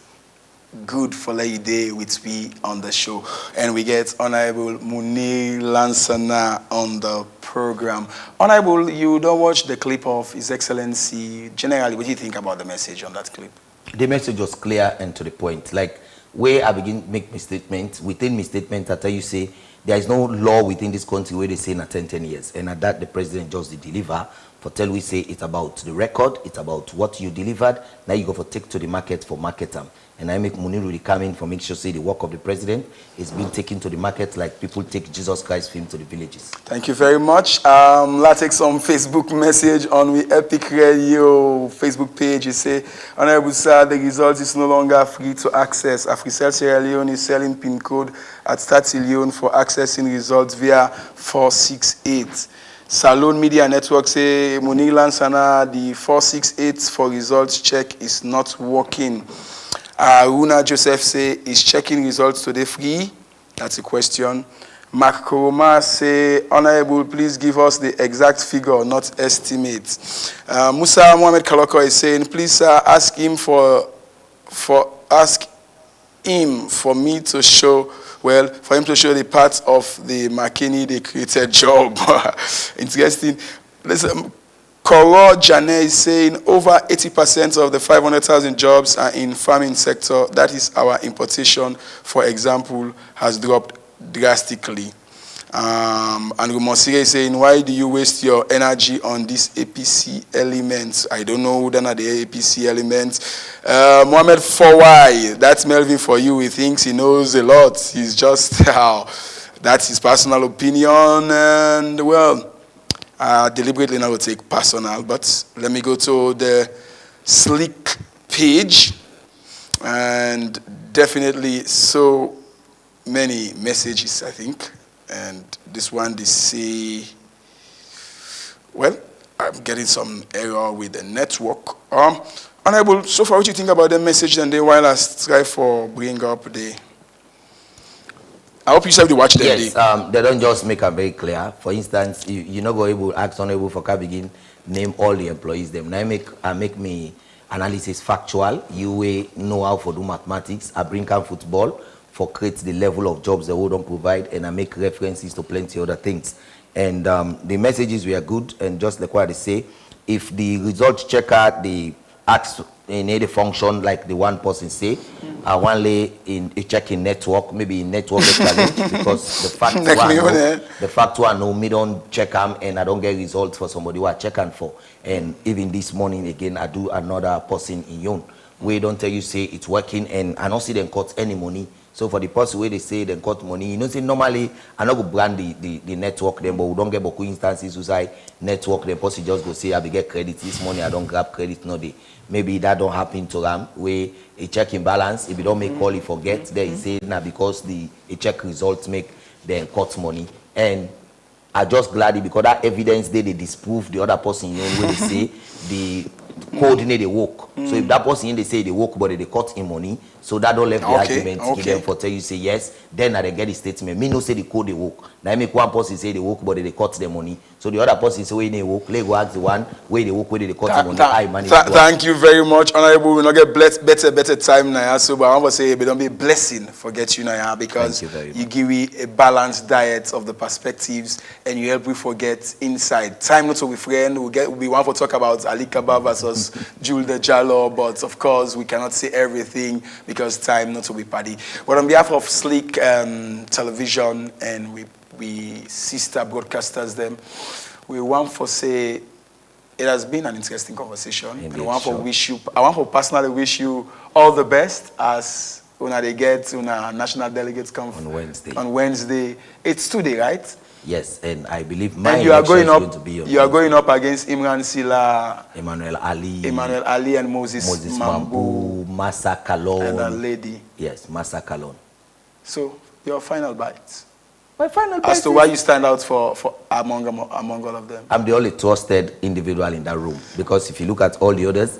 good for Lady Day with me on the show. And we get Honorable Munir Lansana on the program. Honorable, you don't watch the clip of His Excellency. Generally, what do you think about the message on that clip? The message was clear and to the point. Like, where I begin make my statement, within my statement, I tell you, say, there is no law within this country where they say na 10 years. And at that, the president just deliver. For tell we say it's about the record, it's about what you delivered. Now you go for take to the market for market them. And I make money really come in for make sure say the work of the president is being taken to the market like people take Jesus Christ film to the villages. Thank you very much. Let's take some Facebook message on the Epic Radio Facebook page. You say, Honorable Sir, the result is no longer free to access. AfriCell Sierra Leone is selling PIN code at 30 Leone for accessing results via 468. Salone Media Network say, Munilan Sana, the 468 for results check is not working. Runa Joseph say, is checking results today free? That's a question. Mark Koroma say, Honorable, please give us the exact figure, not estimate. Musa Mohamed Kaloko is saying, please sir, ask him for me to show, well, for him to show the part of the McKinney they created job. Interesting. Listen, Koro Jane is saying over 80% of the 500,000 jobs are in farming sector. That is our importation, for example, has dropped drastically. And Rumosire is saying, why do you waste your energy on these APC elements? I don't know who are the APC elements. Mohamed Fawai, that's Melvin for you. He thinks he knows a lot. He's just, that's his personal opinion. And well, deliberately now will take personal, but let me go to the Slick page, and definitely so many messages, I think. And this one, they say, well, I'm getting some error with the network. Honorable, so far what do you think about the message and then while I try for bring up the, I hope you said to watch them. Yes, they don't just make it very clear. For instance, you not go able ask Honorable for begin name all the employees. Them now make me analysis factual. You know how to do mathematics. I bring out football for create the level of jobs they don't provide, and I make references to plenty other things. And the messages were good, and just like what they say, if the results checker the acts in any function like the one person say, I want lay in a checking network, maybe in network challenge, because the fact one know me don't check them and I don't get results for somebody who I check them for. And even this morning again, I do another person in Yon. We don't tell you say it's working, and I don't see them cut any money. So for the person where they say they cut money, you know, say normally I not go brand the network them, but we don't get beaucoup instances who say network them. Person just go say I be get credit this morning, I don't grab credit no day. Maybe that don't happen to them where a check imbalance. If you don't make call, you forget. There he say now because a check results make them cut money. And I just glad because that evidence they disprove the other person, you know, where they say the coordinate the work. So if that person they say they work but they cut in money, so that don't left the argument give them for tell you say yes, then I get the statement. Me no say the code they work. Now I make one person say they work but they cut the money. So the other person say where they work, let go ask the one where they work, where they cut the money. I manage. Thank you very much, Honorable. We not get better time now. So but I want to say but don't be a blessing forget you now because you give me a balanced diet of the perspectives and you help we forget inside. Time not to be friend. We want to talk about Ali Kaba versus Jules de Jallo, but of course we cannot say everything because time not to be paddy. But on behalf of Slick Television and we sister broadcasters them, we want to say it has been an interesting conversation. Indeed, I want to personally wish you all the best as when they get national delegates conference on Wednesday. On Wednesday, it's today, right? Yes, and I believe my you are going up. Going to be on you are going up against Imran Sila, Emmanuel Ali, and Moses Mambu, Massa Kalon, and a lady. Yes, Massa Kalon. So your final bites. My final bites. As to why you stand out for among all of them. I'm the only trusted individual in that room because if you look at all the others,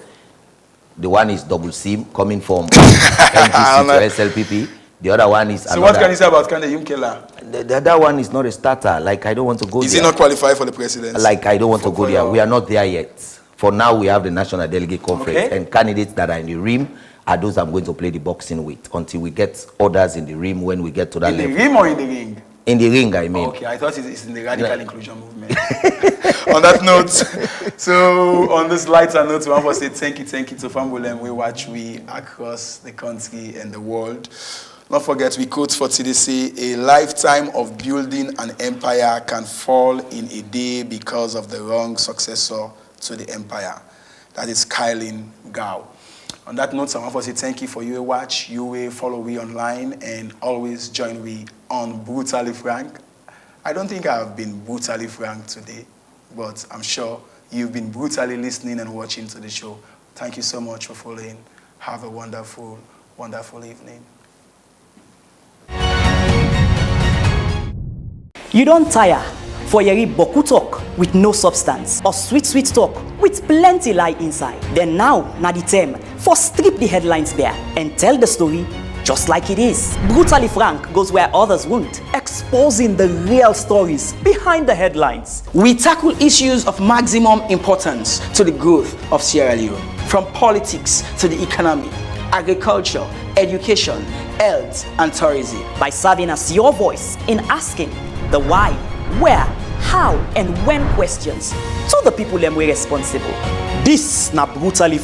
the one is double SIM coming from NGC to SLPP. The other one is. So what can you say about Kande Yumkela? The other one is not a starter. Like I don't want to go. Is there. He not qualified for the presidency? Like I don't want to go there. We are not there yet. For now, we have the National Delegate Conference and candidates that are in the rim are those I'm going to play the boxing with until we get others in the rim when we get to that level. In the rim or in the ring? In the ring, I mean. Okay, I thought it's in the radical inclusion movement. On that note, so on this lighter note, we want to say thank you to Fambolem. We watch we across the country and the world. Don't forget, we quote for TDC, a lifetime of building an empire can fall in a day because of the wrong successor to the empire. That is Kylin Gao. On that note, I want to say thank you for your watch. You will follow me online and always join me on Brutally Frank. I don't think I have been brutally frank today, but I'm sure you've been brutally listening and watching to the show. Thank you so much for following. Have a wonderful, wonderful evening. You don't tire for yeri boku talk with no substance or sweet talk with plenty lie inside. Then now, na the term for strip the headlines bare and tell the story just like it is. Brutally Frank goes where others won't, exposing the real stories behind the headlines. We tackle issues of maximum importance to the growth of Sierra Leone, from politics to the economy, agriculture, education, health, and tourism. By serving as your voice in asking the why, where, how, and when questions to the people them we responsible. This na Brutally